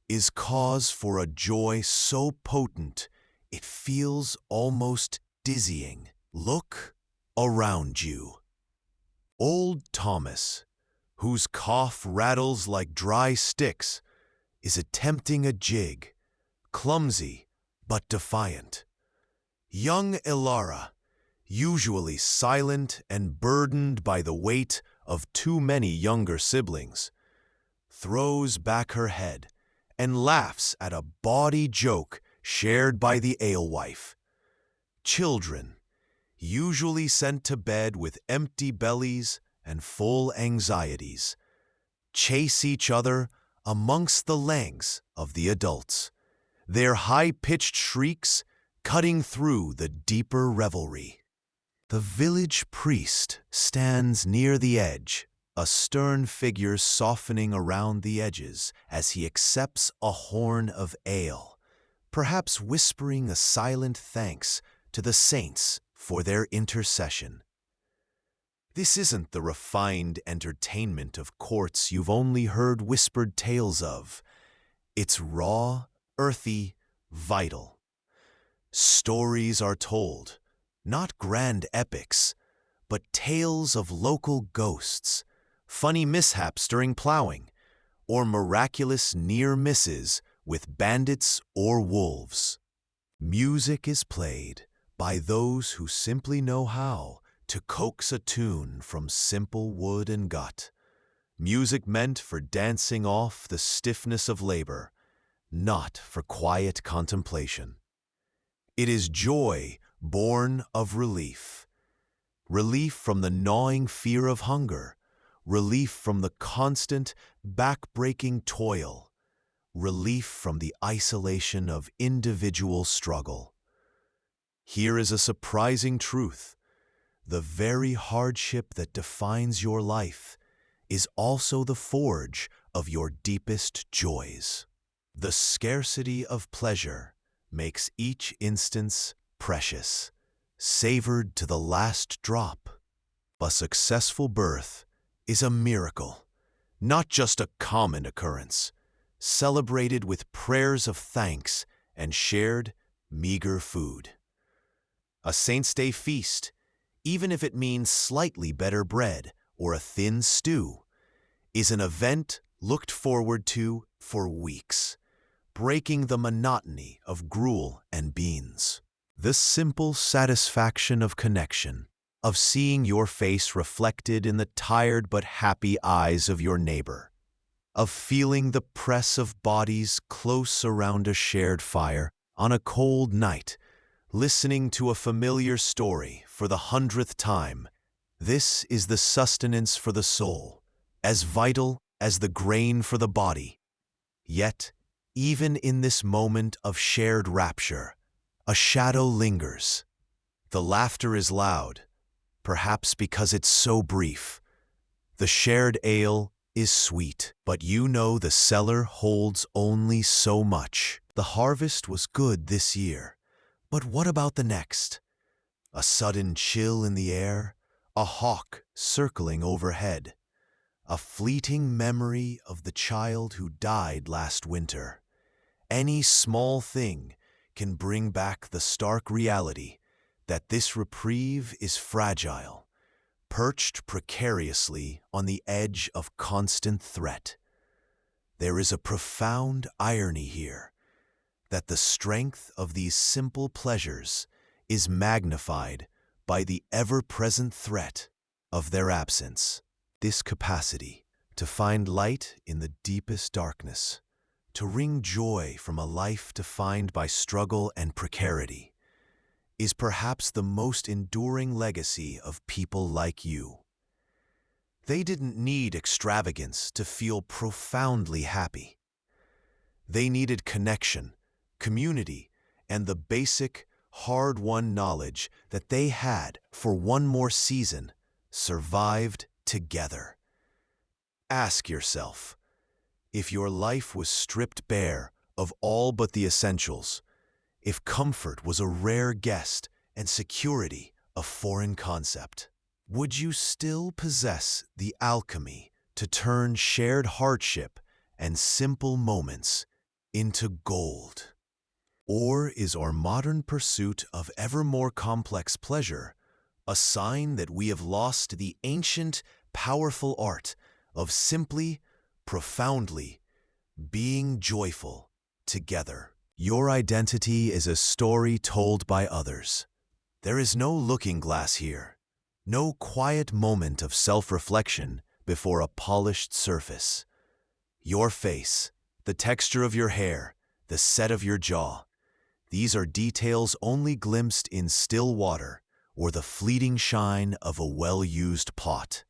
is cause for a joy so potent it feels almost dizzying. Look around you. Old Thomas, whose cough rattles like dry sticks, is attempting a jig, clumsy but defiant. Young Ilara, usually silent and burdened by the weight of too many younger siblings, throws back her head and laughs at a bawdy joke shared by the alewife. Children, usually sent to bed with empty bellies and full anxieties, chase each other amongst the langues of the adults, their high-pitched shrieks cutting through the deeper revelry. The village priest stands near the edge, a stern figure softening around the edges as he accepts a horn of ale, perhaps whispering a silent thanks to the saints for their intercession. This isn't the refined entertainment of courts you've only heard whispered tales of. It's raw, earthy, vital. Stories are told, not grand epics, but tales of local ghosts, funny mishaps during plowing, or miraculous near misses with bandits or wolves. Music is played by those who simply know how to coax a tune from simple wood and gut. Music meant for dancing off the stiffness of labor, not for quiet contemplation. It is joy born of relief. Relief from the gnawing fear of hunger, relief from the constant, back-breaking toil, relief from the isolation of individual struggle. Here is a surprising truth. The very hardship that defines your life is also the forge of your deepest joys. The scarcity of pleasure makes each instance precious, savored to the last drop. A successful birth is a miracle, not just a common occurrence, celebrated with prayers of thanks and shared, meager food. A Saint's Day feast, even if it means slightly better bread or a thin stew, is an event looked forward to for weeks, breaking the monotony of gruel and beans. The simple satisfaction of connection, of seeing your face reflected in the tired but happy eyes of your neighbor, of feeling the press of bodies close around a shared fire on a cold night, listening to a familiar story for the 100th time. This is the sustenance for the soul, as vital as the grain for the body. Yet, even in this moment of shared rapture, a shadow lingers. The laughter is loud, perhaps because it's so brief. The shared ale is sweet, but you know the cellar holds only so much. The harvest was good this year, but what about the next? A sudden chill in the air, a hawk circling overhead, a fleeting memory of the child who died last winter. Any small thing can bring back the stark reality that this reprieve is fragile, perched precariously on the edge of constant threat. There is a profound irony here, that the strength of these simple pleasures is magnified by the ever-present threat of their absence. This capacity to find light in the deepest darkness, to wring joy from a life defined by struggle and precarity, is perhaps the most enduring legacy of people like you. They didn't need extravagance to feel profoundly happy. They needed connection, community, and the basic, hard-won knowledge that they had, for one more season, survived together. Ask yourself, if your life was stripped bare of all but the essentials, if comfort was a rare guest and security a foreign concept, would you still possess the alchemy to turn shared hardship and simple moments into gold? Or is our modern pursuit of ever more complex pleasure a sign that we have lost the ancient, powerful art of simply, profoundly being joyful together? Your identity is a story told by others. There is no looking glass here, no quiet moment of self-reflection before a polished surface. Your face, the texture of your hair, the set of your jaw, these are details only glimpsed in still water or the fleeting shine of a well-used pot.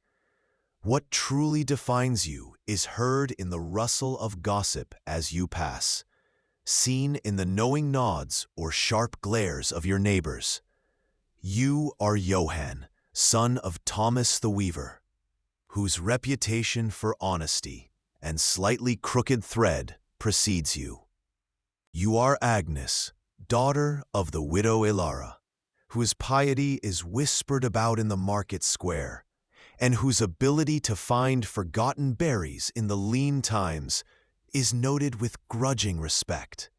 What truly defines you is heard in the rustle of gossip as you pass, seen in the knowing nods or sharp glares of your neighbors. You are Johann, son of Thomas the Weaver, whose reputation for honesty and slightly crooked thread precedes you. You are Agnes, daughter of the widow Ilara, whose piety is whispered about in the market square, and whose ability to find forgotten berries in the lean times is noted with grudging respect.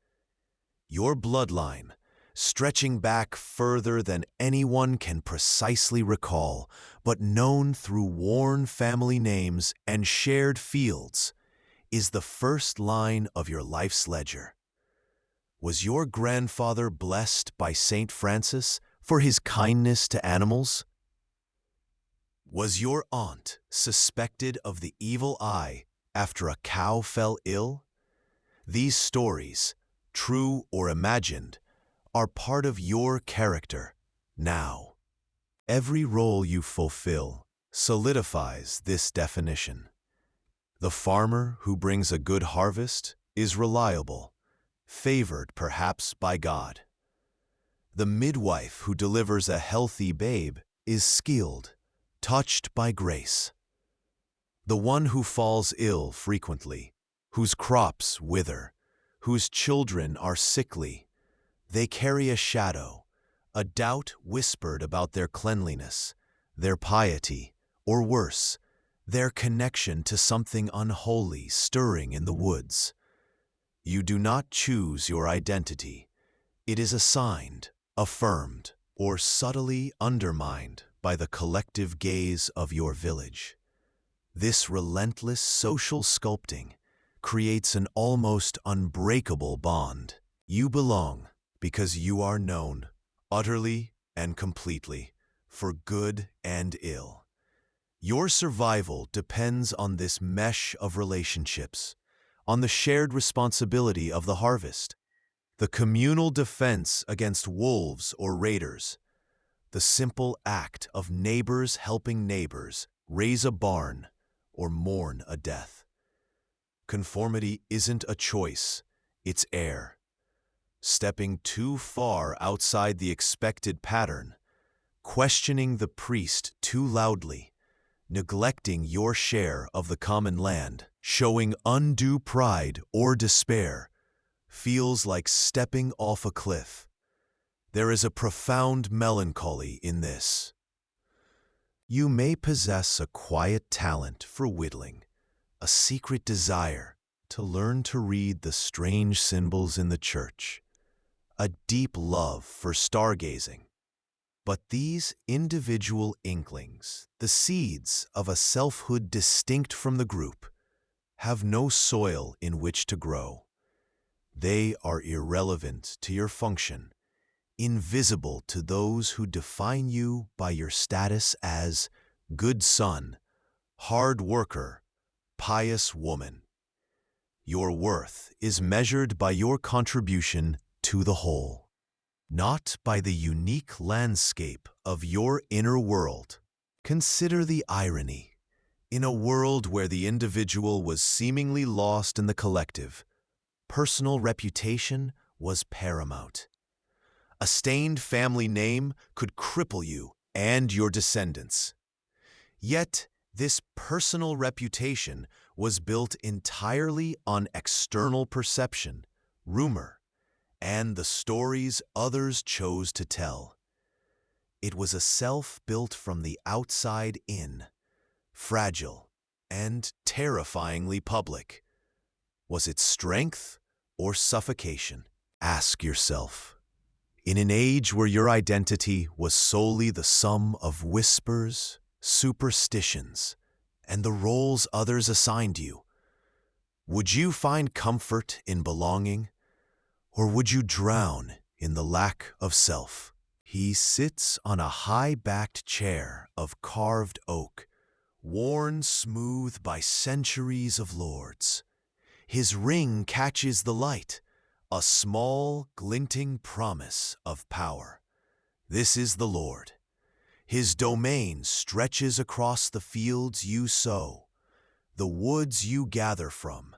Your bloodline, stretching back further than anyone can precisely recall, but known through worn family names and shared fields, is the first line of your life's ledger. Was your grandfather blessed by Saint Francis for his kindness to animals? Was your aunt suspected of the evil eye after a cow fell ill? These stories, true or imagined, are part of your character now. Every role you fulfill solidifies this definition. The farmer who brings a good harvest is reliable, favored perhaps by God. The midwife who delivers a healthy babe is skilled, touched by grace. The one who falls ill frequently, whose crops wither, whose children are sickly, they carry a shadow, a doubt whispered about their cleanliness, their piety, or worse, their connection to something unholy stirring in the woods. You do not choose your identity. It is assigned, affirmed, or subtly undermined by the collective gaze of your village. This relentless social sculpting creates an almost unbreakable bond. You belong because you are known, utterly and completely, for good and ill. Your survival depends on this mesh of relationships, on the shared responsibility of the harvest, the communal defense against wolves or raiders, the simple act of neighbors helping neighbors raise a barn or mourn a death. Conformity isn't a choice, it's air. Stepping too far outside the expected pattern, questioning the priest too loudly, neglecting your share of the common land, showing undue pride or despair, feels like stepping off a cliff. There is a profound melancholy in this. You may possess a quiet talent for whittling, a secret desire to learn to read the strange symbols in the church, a deep love for stargazing. But these individual inklings, the seeds of a selfhood distinct from the group, have no soil in which to grow. They are irrelevant to your function, invisible to those who define you by your status as good son, hard worker, pious woman. Your worth is measured by your contribution to the whole, not by the unique landscape of your inner world. Consider the irony. In a world where the individual was seemingly lost in the collective, personal reputation was paramount. A stained family name could cripple you and your descendants. Yet, this personal reputation was built entirely on external perception, rumor, and the stories others chose to tell. It was a self built from the outside in, fragile and terrifyingly public. Was it strength or suffocation? Ask yourself. In an age where your identity was solely the sum of whispers, superstitions, and the roles others assigned you, would you find comfort in belonging, or would you drown in the lack of self? He sits on a high-backed chair of carved oak, worn smooth by centuries of lords. His ring catches the light, a small, glinting promise of power. This is the Lord. His domain stretches across the fields you sow, the woods you gather from,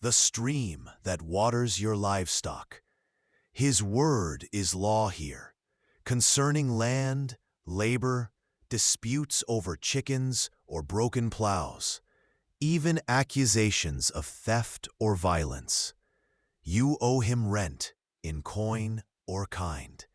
the stream that waters your livestock. His word is law here, concerning land, labor, disputes over chickens or broken plows, even accusations of theft or violence. You owe him rent in coin or kind,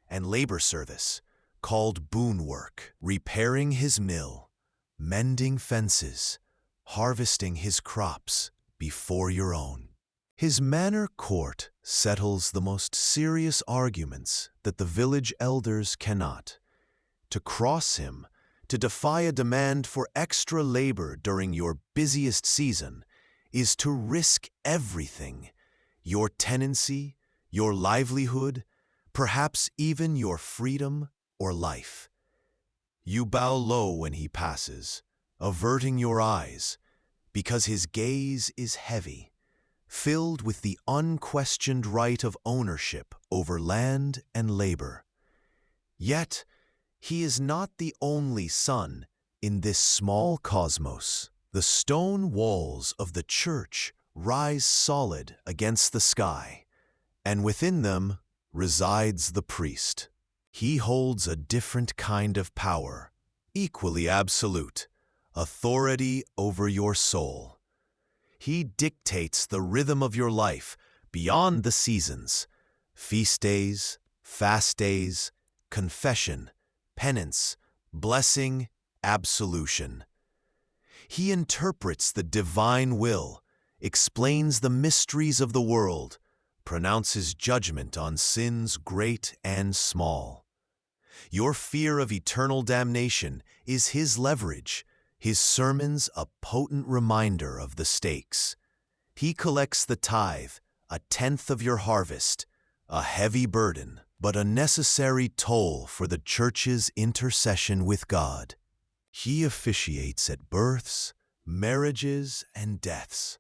and labor service, called boon work, repairing his mill, mending fences, harvesting his crops before your own. His manor court settles the most serious arguments that the village elders cannot. To cross him, to defy a demand for extra labor during your busiest season, is to risk everything: your tenancy, your livelihood, perhaps even your freedom or life. You bow low when he passes, averting your eyes, because his gaze is heavy, filled with the unquestioned right of ownership over land and labor. Yet, he is not the only sun in this small cosmos. The stone walls of the church rise solid against the sky, and within them resides the priest. He holds a different kind of power, equally absolute, authority over your soul. He dictates the rhythm of your life beyond the seasons: feast days, fast days, confession, penance, blessing, absolution. He interprets the divine will, explains the mysteries of the world, pronounces judgment on sins great and small. Your fear of eternal damnation is his leverage, his sermons a potent reminder of the stakes. He collects the tithe, a tenth of your harvest, a heavy burden, but a necessary toll for the church's intercession with God. He officiates at births, marriages, and deaths,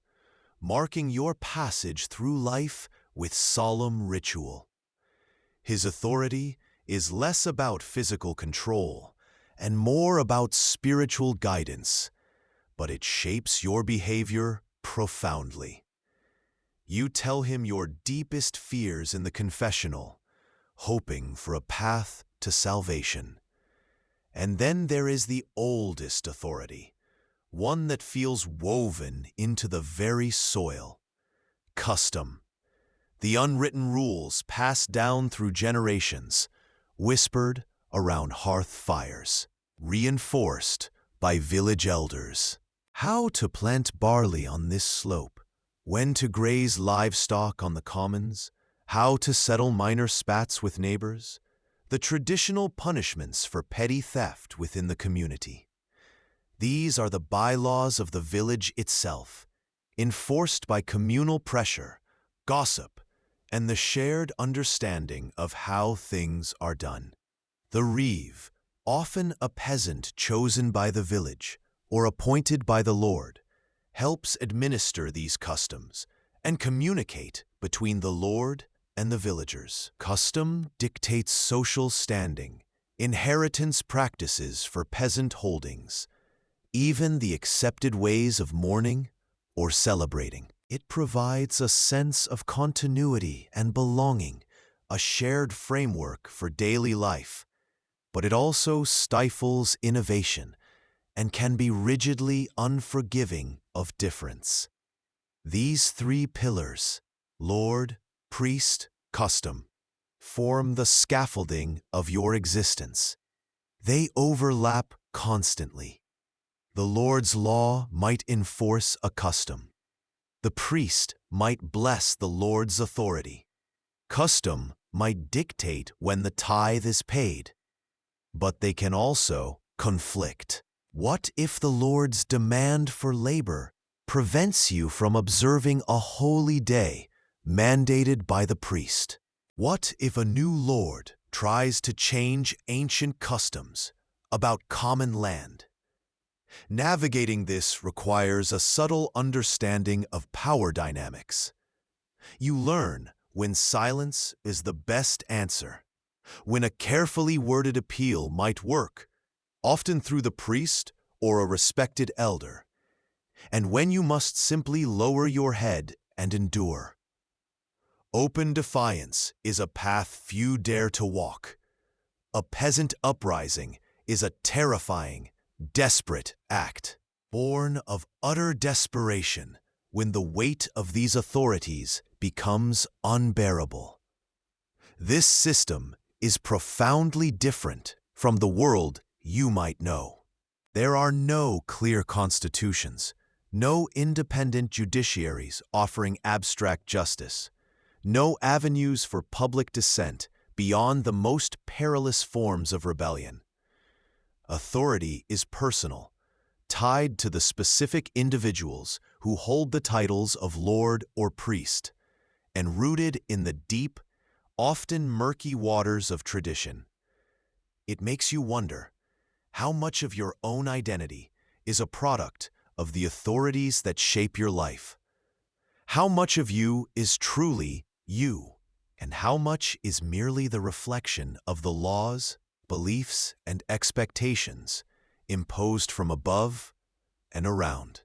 marking your passage through life with solemn ritual. His authority is less about physical control and more about spiritual guidance, but it shapes your behavior profoundly. You tell him your deepest fears in the confessional, hoping for a path to salvation. And then there is the oldest authority, one that feels woven into the very soil: custom. The unwritten rules passed down through generations, whispered around hearth fires, reinforced by village elders. How to plant barley on this slope, when to graze livestock on the commons, how to settle minor spats with neighbors, the traditional punishments for petty theft within the community. These are the bylaws of the village itself, enforced by communal pressure, gossip, and the shared understanding of how things are done. The reeve, often a peasant chosen by the village or appointed by the Lord, helps administer these customs and communicate between the Lord and the villagers. Custom dictates social standing, inheritance practices for peasant holdings, even the accepted ways of mourning or celebrating. It provides a sense of continuity and belonging, a shared framework for daily life, but it also stifles innovation and can be rigidly unforgiving of difference. These three pillars, Lord, priest, custom, form the scaffolding of your existence. They overlap constantly. The Lord's law might enforce a custom. The priest might bless the Lord's authority. Custom might dictate when the tithe is paid. But they can also conflict. What if the Lord's demand for labor prevents you from observing a holy day mandated by the priest? What if a new Lord tries to change ancient customs about common land? Navigating this requires a subtle understanding of power dynamics. You learn when silence is the best answer, when a carefully worded appeal might work, often through the priest or a respected elder, and when you must simply lower your head and endure. Open defiance is a path few dare to walk. A peasant uprising is a terrifying, desperate act, born of utter desperation when the weight of these authorities becomes unbearable. This system is profoundly different from the world you might know. There are no clear constitutions, no independent judiciaries offering abstract justice, no avenues for public dissent beyond the most perilous forms of rebellion. Authority is personal, tied to the specific individuals who hold the titles of lord or priest, and rooted in the deep, often murky waters of tradition. It makes you wonder how much of your own identity is a product of the authorities that shape your life. How much of you is truly you, and how much is merely the reflection of the laws, beliefs, and expectations imposed from above and around.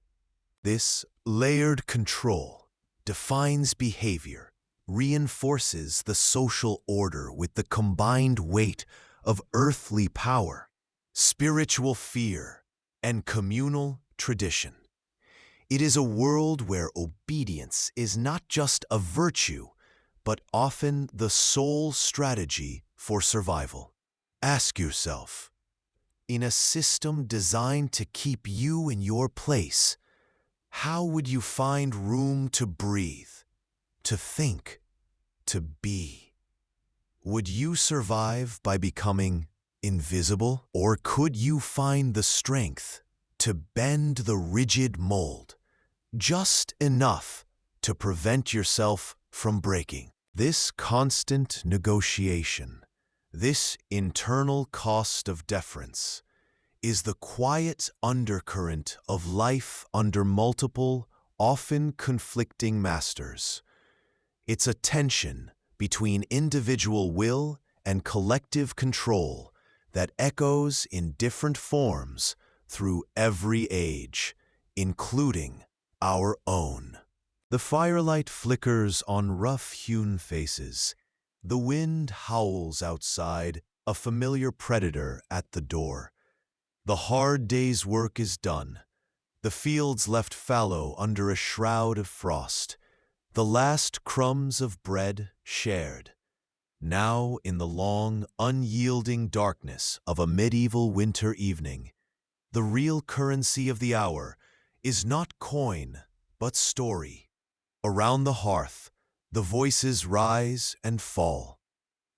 This layered control defines behavior, reinforces the social order with the combined weight of earthly power, spiritual fear, and communal tradition. It is a world where obedience is not just a virtue, but often the sole strategy for survival. Ask yourself, in a system designed to keep you in your place, how would you find room to breathe, to think, to be? Would you survive by becoming invisible, or could you find the strength to bend the rigid mold, just enough to prevent yourself from breaking? This constant negotiation, this internal cost of deference, is the quiet undercurrent of life under multiple, often conflicting masters. It's a tension between individual will and collective control that echoes in different forms through every age, including our own. The firelight flickers on rough-hewn faces. The wind howls outside, a familiar predator at the door. The hard day's work is done. The fields left fallow under a shroud of frost. The last crumbs of bread shared. Now, in the long, unyielding darkness of a medieval winter evening, the real currency of the hour is not coin, but story. Around the hearth, the voices rise and fall.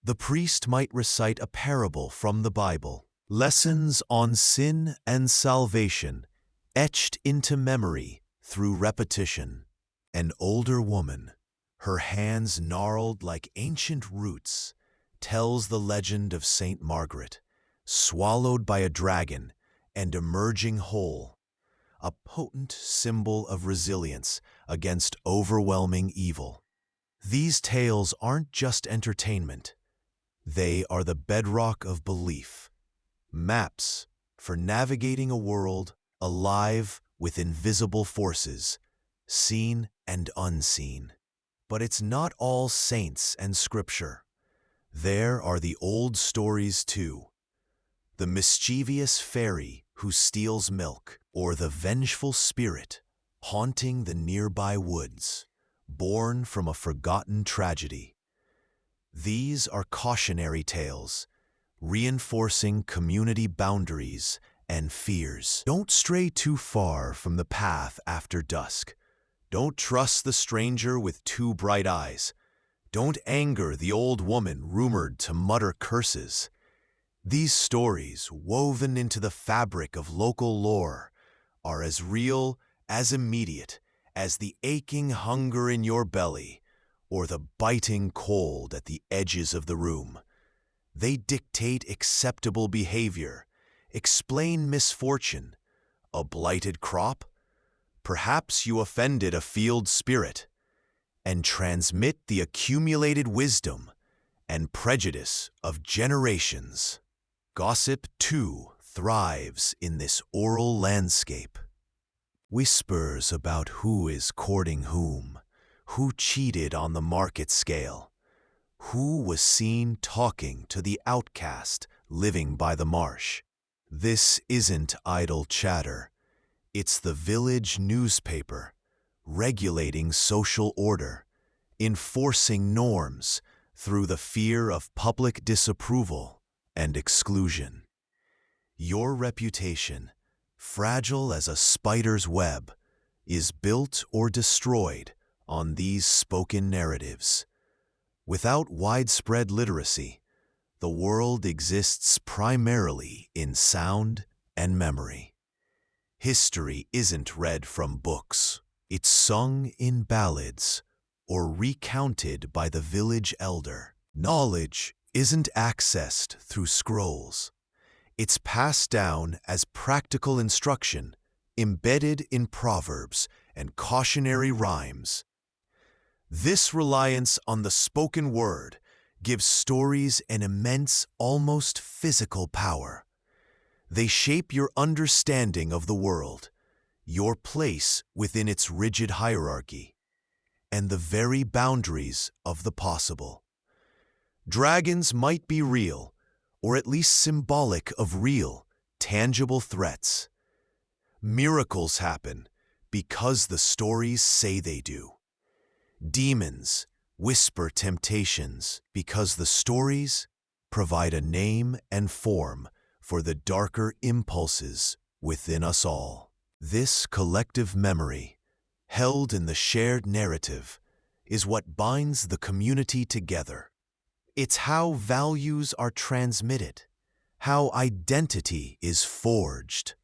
The priest might recite a parable from the Bible, lessons on sin and salvation, etched into memory through repetition. An older woman, her hands gnarled like ancient roots, tells the legend of Saint Margaret, swallowed by a dragon and emerging whole, a potent symbol of resilience against overwhelming evil. These tales aren't just entertainment. They are the bedrock of belief, maps for navigating a world alive with invisible forces, seen and unseen. But it's not all saints and scripture. There are the old stories too. The mischievous fairy who steals milk, or the vengeful spirit haunting the nearby woods, born from a forgotten tragedy. These are cautionary tales, reinforcing community boundaries and fears. Don't stray too far from the path after dusk. Don't trust the stranger with too bright eyes. Don't anger the old woman rumored to mutter curses. These stories, woven into the fabric of local lore, are as real, as immediate, as the aching hunger in your belly or the biting cold at the edges of the room. They dictate acceptable behavior, explain misfortune, a blighted crop, perhaps you offended a field spirit, and transmit the accumulated wisdom and prejudice of generations. Gossip, too, thrives in this oral landscape. Whispers about who is courting whom, who cheated on the market scale, who was seen talking to the outcast living by the marsh. This isn't idle chatter. It's the village newspaper, regulating social order, enforcing norms through the fear of public disapproval and exclusion. Your reputation, fragile as a spider's web, is built or destroyed on these spoken narratives. Without widespread literacy, the world exists primarily in sound and memory. History isn't read from books. It's sung in ballads or recounted by the village elder. Knowledge isn't accessed through scrolls. It's passed down as practical instruction, embedded in proverbs and cautionary rhymes. This reliance on the spoken word gives stories an immense, almost physical power. They shape your understanding of the world, your place within its rigid hierarchy, and the very boundaries of the possible. Dragons might be real, or at least symbolic of real, tangible threats. Miracles happen because the stories say they do. Demons whisper temptations because the stories provide a name and form for the darker impulses within us all. This collective memory, held in the shared narrative, is what binds the community together. It's how values are transmitted, how identity is forged.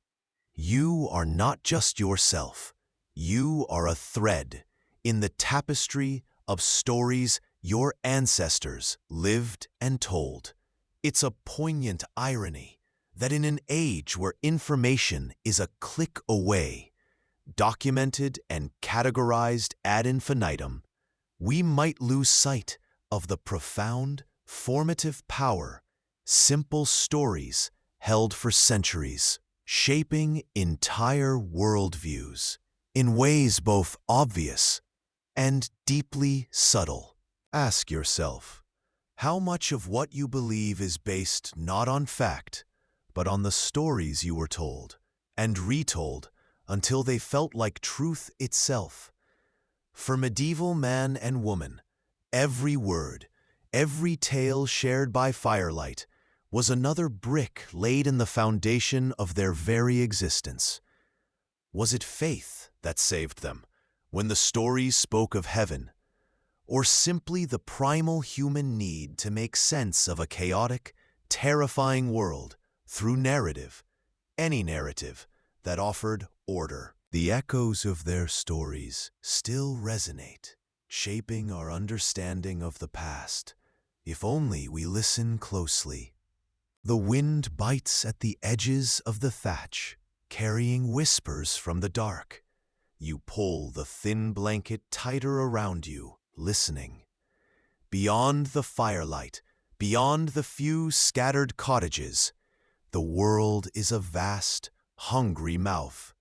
You are not just yourself. You are a thread in the tapestry of stories your ancestors lived and told. It's a poignant irony that in an age where information is a click away, documented and categorized ad infinitum, we might lose sight of the profound, formative power simple stories held for centuries, shaping entire worldviews in ways both obvious and deeply subtle. Ask yourself, how much of what you believe is based not on fact, but on the stories you were told and retold until they felt like truth itself? For medieval man and woman, every word, every tale shared by firelight was another brick laid in the foundation of their very existence. Was it faith that saved them when the stories spoke of heaven, or simply the primal human need to make sense of a chaotic, terrifying world through narrative, any narrative that offered order? The echoes of their stories still resonate, shaping our understanding of the past, if only we listen closely. The wind bites at the edges of the thatch, carrying whispers from the dark. You pull the thin blanket tighter around you, listening. Beyond the firelight, beyond the few scattered cottages, the world is a vast, hungry mouth.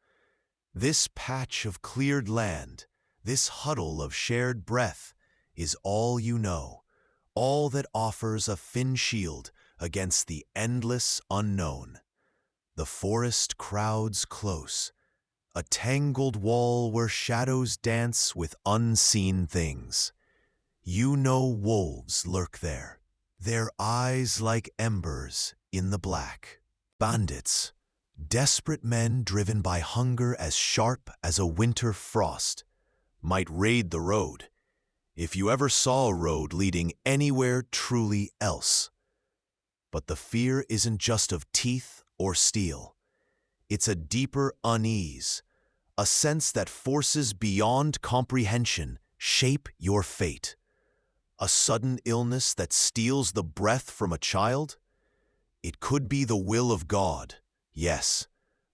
This patch of cleared land, this huddle of shared breath, is all you know, all that offers a thin shield against the endless unknown. The forest crowds close, a tangled wall where shadows dance with unseen things. You know wolves lurk there, their eyes like embers in the black. Bandits, desperate men driven by hunger as sharp as a winter frost, might raid the road, if you ever saw a road leading anywhere truly else. But the fear isn't just of teeth or steel. It's a deeper unease, a sense that forces beyond comprehension shape your fate. A sudden illness that steals the breath from a child? It could be the will of God, yes,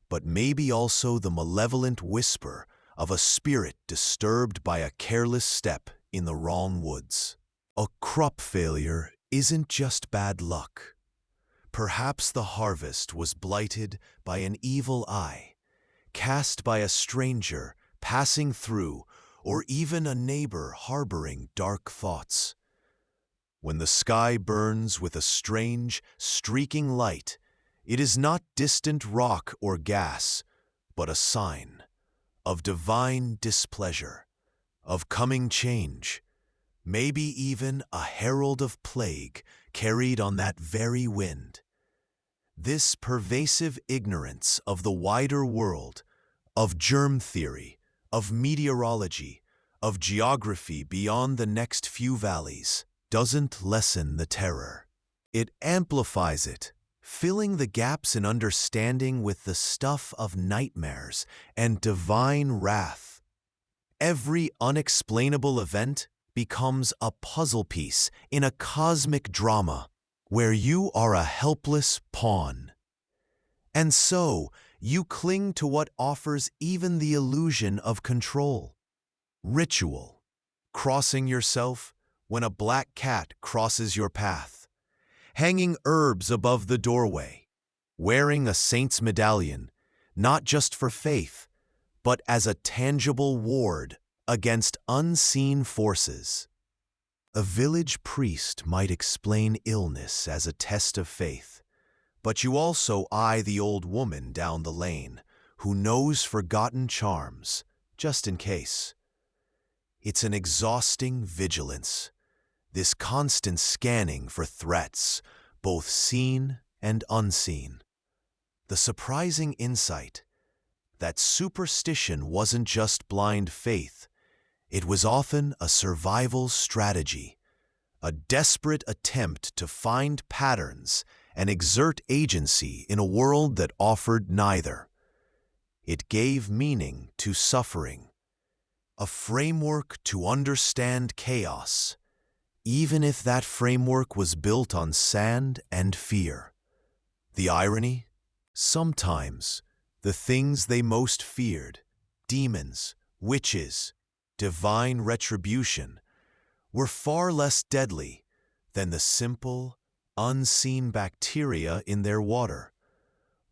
but maybe also the malevolent whisper of a spirit disturbed by a careless step in the wrong woods. A crop failure isn't just bad luck. Perhaps the harvest was blighted by an evil eye, cast by a stranger passing through, or even a neighbor harboring dark thoughts. When the sky burns with a strange, streaking light, it is not distant rock or gas, but a sign of divine displeasure, of coming change, maybe even a herald of plague carried on that very wind. This pervasive ignorance of the wider world, of germ theory, of meteorology, of geography beyond the next few valleys, doesn't lessen the terror. It amplifies it, filling the gaps in understanding with the stuff of nightmares and divine wrath. Every unexplainable event becomes a puzzle piece in a cosmic drama where you are a helpless pawn. And so, you cling to what offers even the illusion of control. Ritual. Crossing yourself when a black cat crosses your path. Hanging herbs above the doorway. Wearing a saint's medallion, not just for faith, but as a tangible ward against unseen forces. A village priest might explain illness as a test of faith, but you also eye the old woman down the lane who knows forgotten charms, just in case. It's an exhausting vigilance, this constant scanning for threats, both seen and unseen. The surprising insight that superstition wasn't just blind faith, it was often a survival strategy, a desperate attempt to find patterns and exert agency in a world that offered neither. It gave meaning to suffering, a framework to understand chaos, even if that framework was built on sand and fear. The irony? Sometimes, the things they most feared, demons, witches, divine retribution, were far less deadly than the simple, unseen bacteria in their water,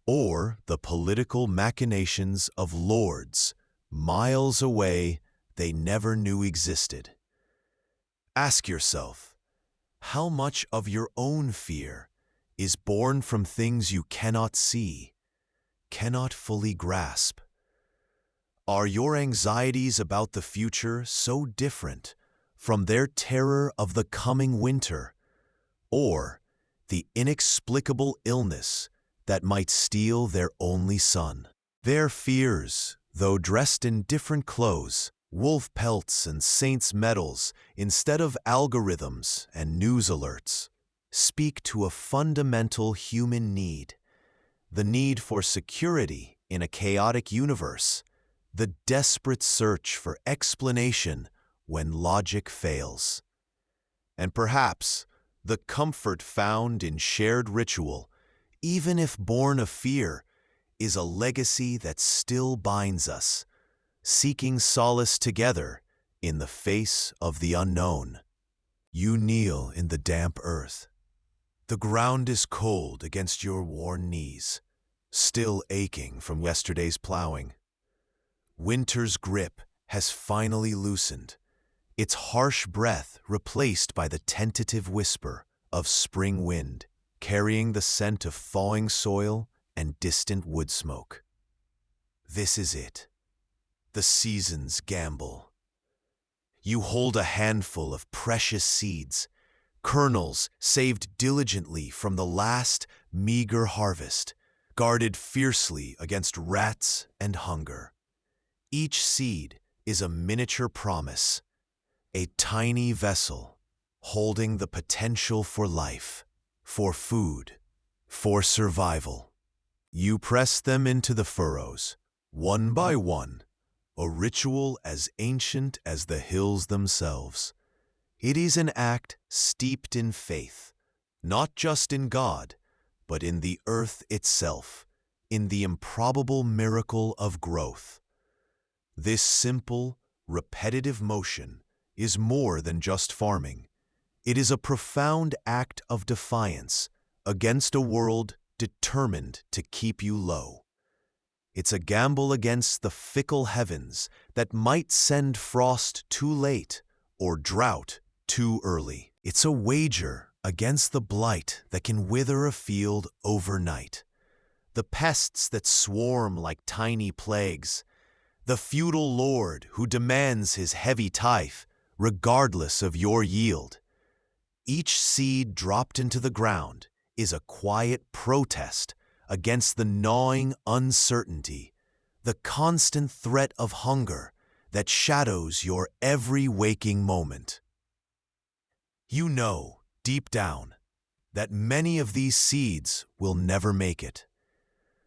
or the political machinations of lords miles away they never knew existed. Ask yourself, how much of your own fear is born from things you cannot see, cannot fully grasp? Are your anxieties about the future so different from their terror of the coming winter, or the inexplicable illness that might steal their only son? Their fears, though dressed in different clothes, wolf pelts and saints' medals instead of algorithms and news alerts, speak to a fundamental human need, the need for security in a chaotic universe, the desperate search for explanation when logic fails. And perhaps the comfort found in shared ritual, even if born of fear, is a legacy that still binds us, seeking solace together in the face of the unknown. You kneel in the damp earth. The ground is cold against your worn knees, still aching from yesterday's plowing. Winter's grip has finally loosened, its harsh breath replaced by the tentative whisper of spring wind, carrying the scent of thawing soil and distant wood smoke. This is it, the season's gamble. You hold a handful of precious seeds, kernels saved diligently from the last meager harvest, guarded fiercely against rats and hunger. Each seed is a miniature promise, a tiny vessel holding the potential for life, for food, for survival. You press them into the furrows, one by one, a ritual as ancient as the hills themselves. It is an act steeped in faith, not just in God, but in the earth itself, in the improbable miracle of growth. This simple, repetitive motion is more than just farming. It is a profound act of defiance against a world determined to keep you low. It's a gamble against the fickle heavens that might send frost too late or drought too early. It's a wager against the blight that can wither a field overnight, the pests that swarm like tiny plagues, the feudal lord who demands his heavy tithe regardless of your yield. Each seed dropped into the ground is a quiet protest against the gnawing uncertainty, the constant threat of hunger that shadows your every waking moment. You know, deep down, that many of these seeds will never make it.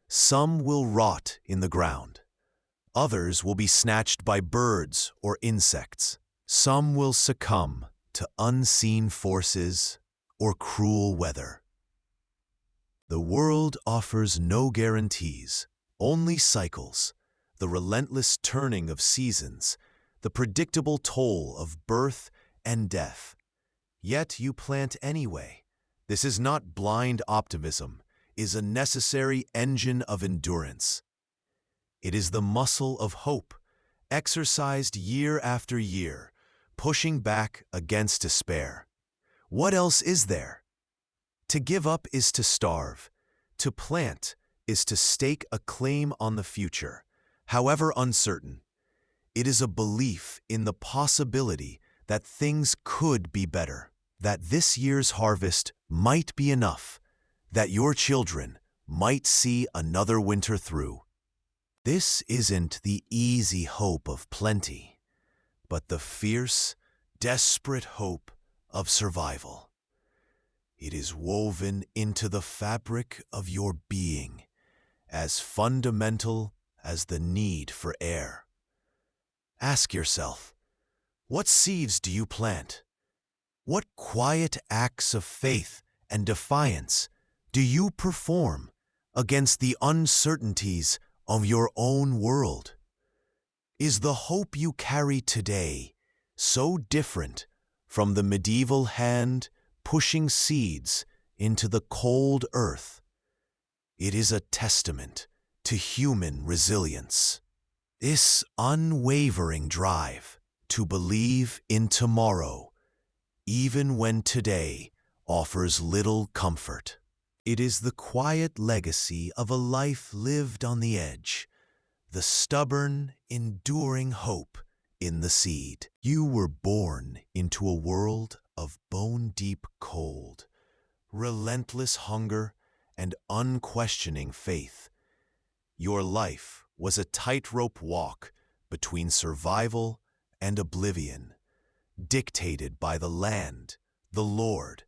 Some will rot in the ground. Others will be snatched by birds or insects. Some will succumb to unseen forces or cruel weather. The world offers no guarantees, only cycles, the relentless turning of seasons, the predictable toll of birth and death. Yet you plant anyway. This is not blind optimism, it is a necessary engine of endurance. It is the muscle of hope, exercised year after year, pushing back against despair. What else is there? To give up is to starve. To plant is to stake a claim on the future, however uncertain. It is a belief in the possibility that things could be better, that this year's harvest might be enough, that your children might see another winter through. This isn't the easy hope of plenty, but the fierce, desperate hope of survival. It is woven into the fabric of your being, as fundamental as the need for air. Ask yourself, what seeds do you plant? What quiet acts of faith and defiance do you perform against the uncertainties of your own world? Is the hope you carry today so different from the medieval hand pushing seeds into the cold earth? It is a testament to human resilience. This unwavering drive to believe in tomorrow, even when today offers little comfort. It is the quiet legacy of a life lived on the edge, the stubborn, enduring hope in the seed. You were born into a world of bone-deep cold, relentless hunger, and unquestioning faith. Your life was a tightrope walk between survival and oblivion, dictated by the land, the Lord,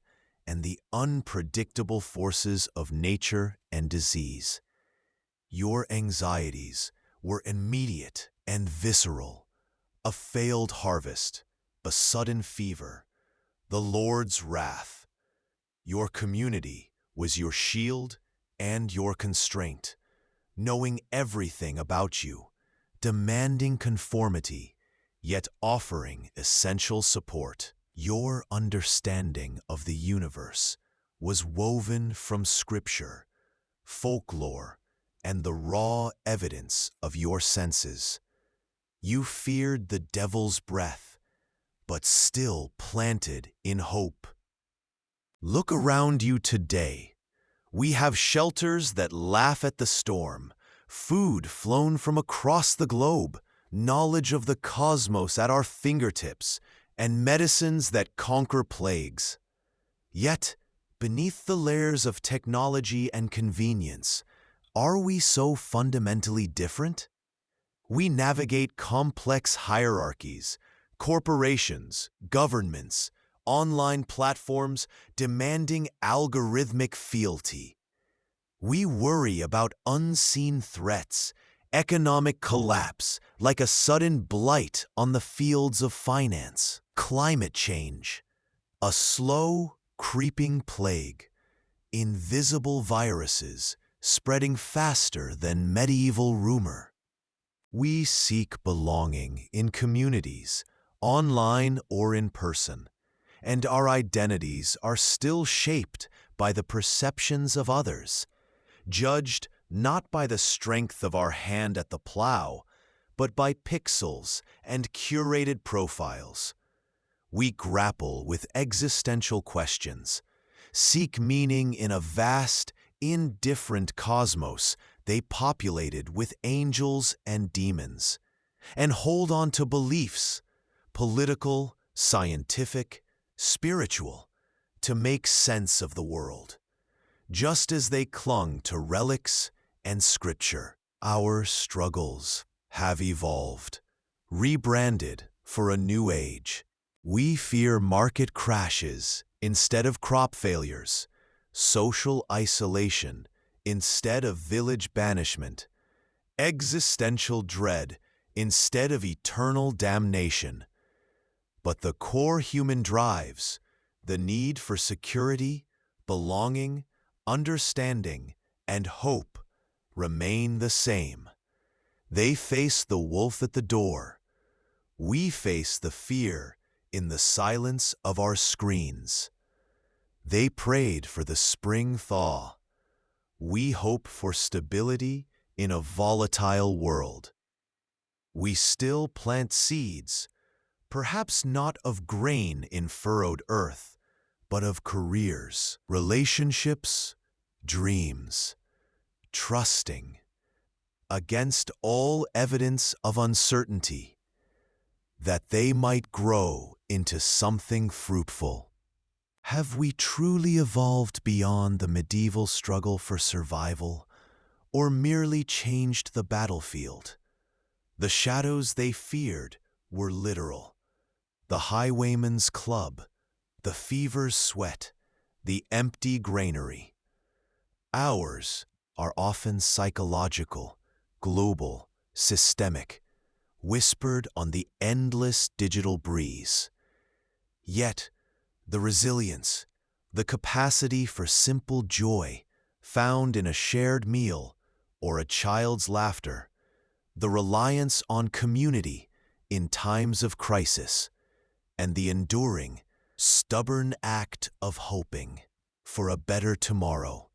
and the unpredictable forces of nature and disease. Your anxieties were immediate and visceral, a failed harvest, a sudden fever, the Lord's wrath. Your community was your shield and your constraint, knowing everything about you, demanding conformity, yet offering essential support. Your understanding of the universe was woven from scripture, folklore, and the raw evidence of your senses. You feared the devil's breath, but still planted in hope. Look around you today. We have shelters that laugh at the storm, food flown from across the globe, knowledge of the cosmos at our fingertips, and medicines that conquer plagues. Yet, beneath the layers of technology and convenience, are we so fundamentally different? We navigate complex hierarchies, corporations, governments, online platforms demanding algorithmic fealty. We worry about unseen threats, economic collapse, like a sudden blight on the fields of finance, climate change, a slow, creeping plague, invisible viruses spreading faster than medieval rumor. We seek belonging in communities, online or in person, and our identities are still shaped by the perceptions of others, judged not by the strength of our hand at the plow, but by pixels and curated profiles. We grapple with existential questions, seek meaning in a vast, indifferent cosmos they populated with angels and demons, and hold on to beliefs, political, scientific, spiritual, to make sense of the world. Just as they clung to relics and scripture, our struggles have evolved, rebranded for a new age. We fear market crashes instead of crop failures, social isolation instead of village banishment, existential dread instead of eternal damnation. But the core human drives, the need for security, belonging, understanding, and hope, remain the same. They face the wolf at the door. We face the fear in the silence of our screens. They prayed for the spring thaw. We hope for stability in a volatile world. We still plant seeds, perhaps not of grain in furrowed earth, but of careers, relationships, dreams, trusting, against all evidence of uncertainty, that they might grow into something fruitful. Have we truly evolved beyond the medieval struggle for survival, or merely changed the battlefield? The shadows they feared were literal. The highwayman's club, the fever's sweat, the empty granary. Ours are often psychological, global, systemic, whispered on the endless digital breeze. Yet, the resilience, the capacity for simple joy found in a shared meal or a child's laughter, the reliance on community in times of crisis, and the enduring, stubborn act of hoping for a better tomorrow.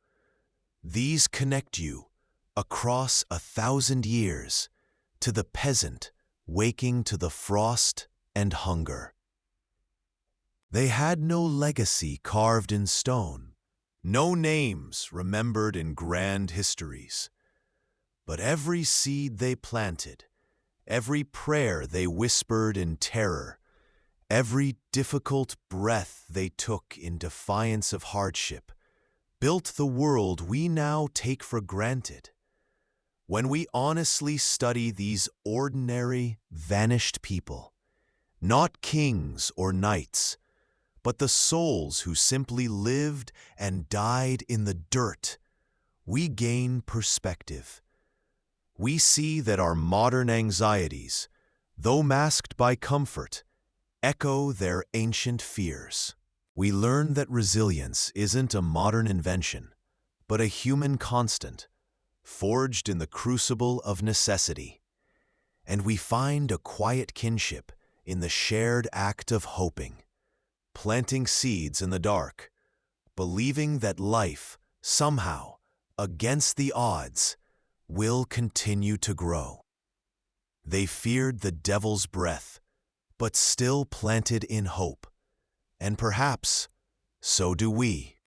These connect you, across 1,000 years, to the peasant waking to the frost and hunger. They had no legacy carved in stone, no names remembered in grand histories. But every seed they planted, every prayer they whispered in terror, every difficult breath they took in defiance of hardship, built the world we now take for granted. When we honestly study these ordinary, vanished people, not kings or knights, but the souls who simply lived and died in the dirt, we gain perspective. We see that our modern anxieties, though masked by comfort, echo their ancient fears. We learn that resilience isn't a modern invention, but a human constant, forged in the crucible of necessity. And we find a quiet kinship in the shared act of hoping, planting seeds in the dark, believing that life, somehow, against the odds, will continue to grow. They feared the devil's breath, but still planted in hope. And perhaps, so do we.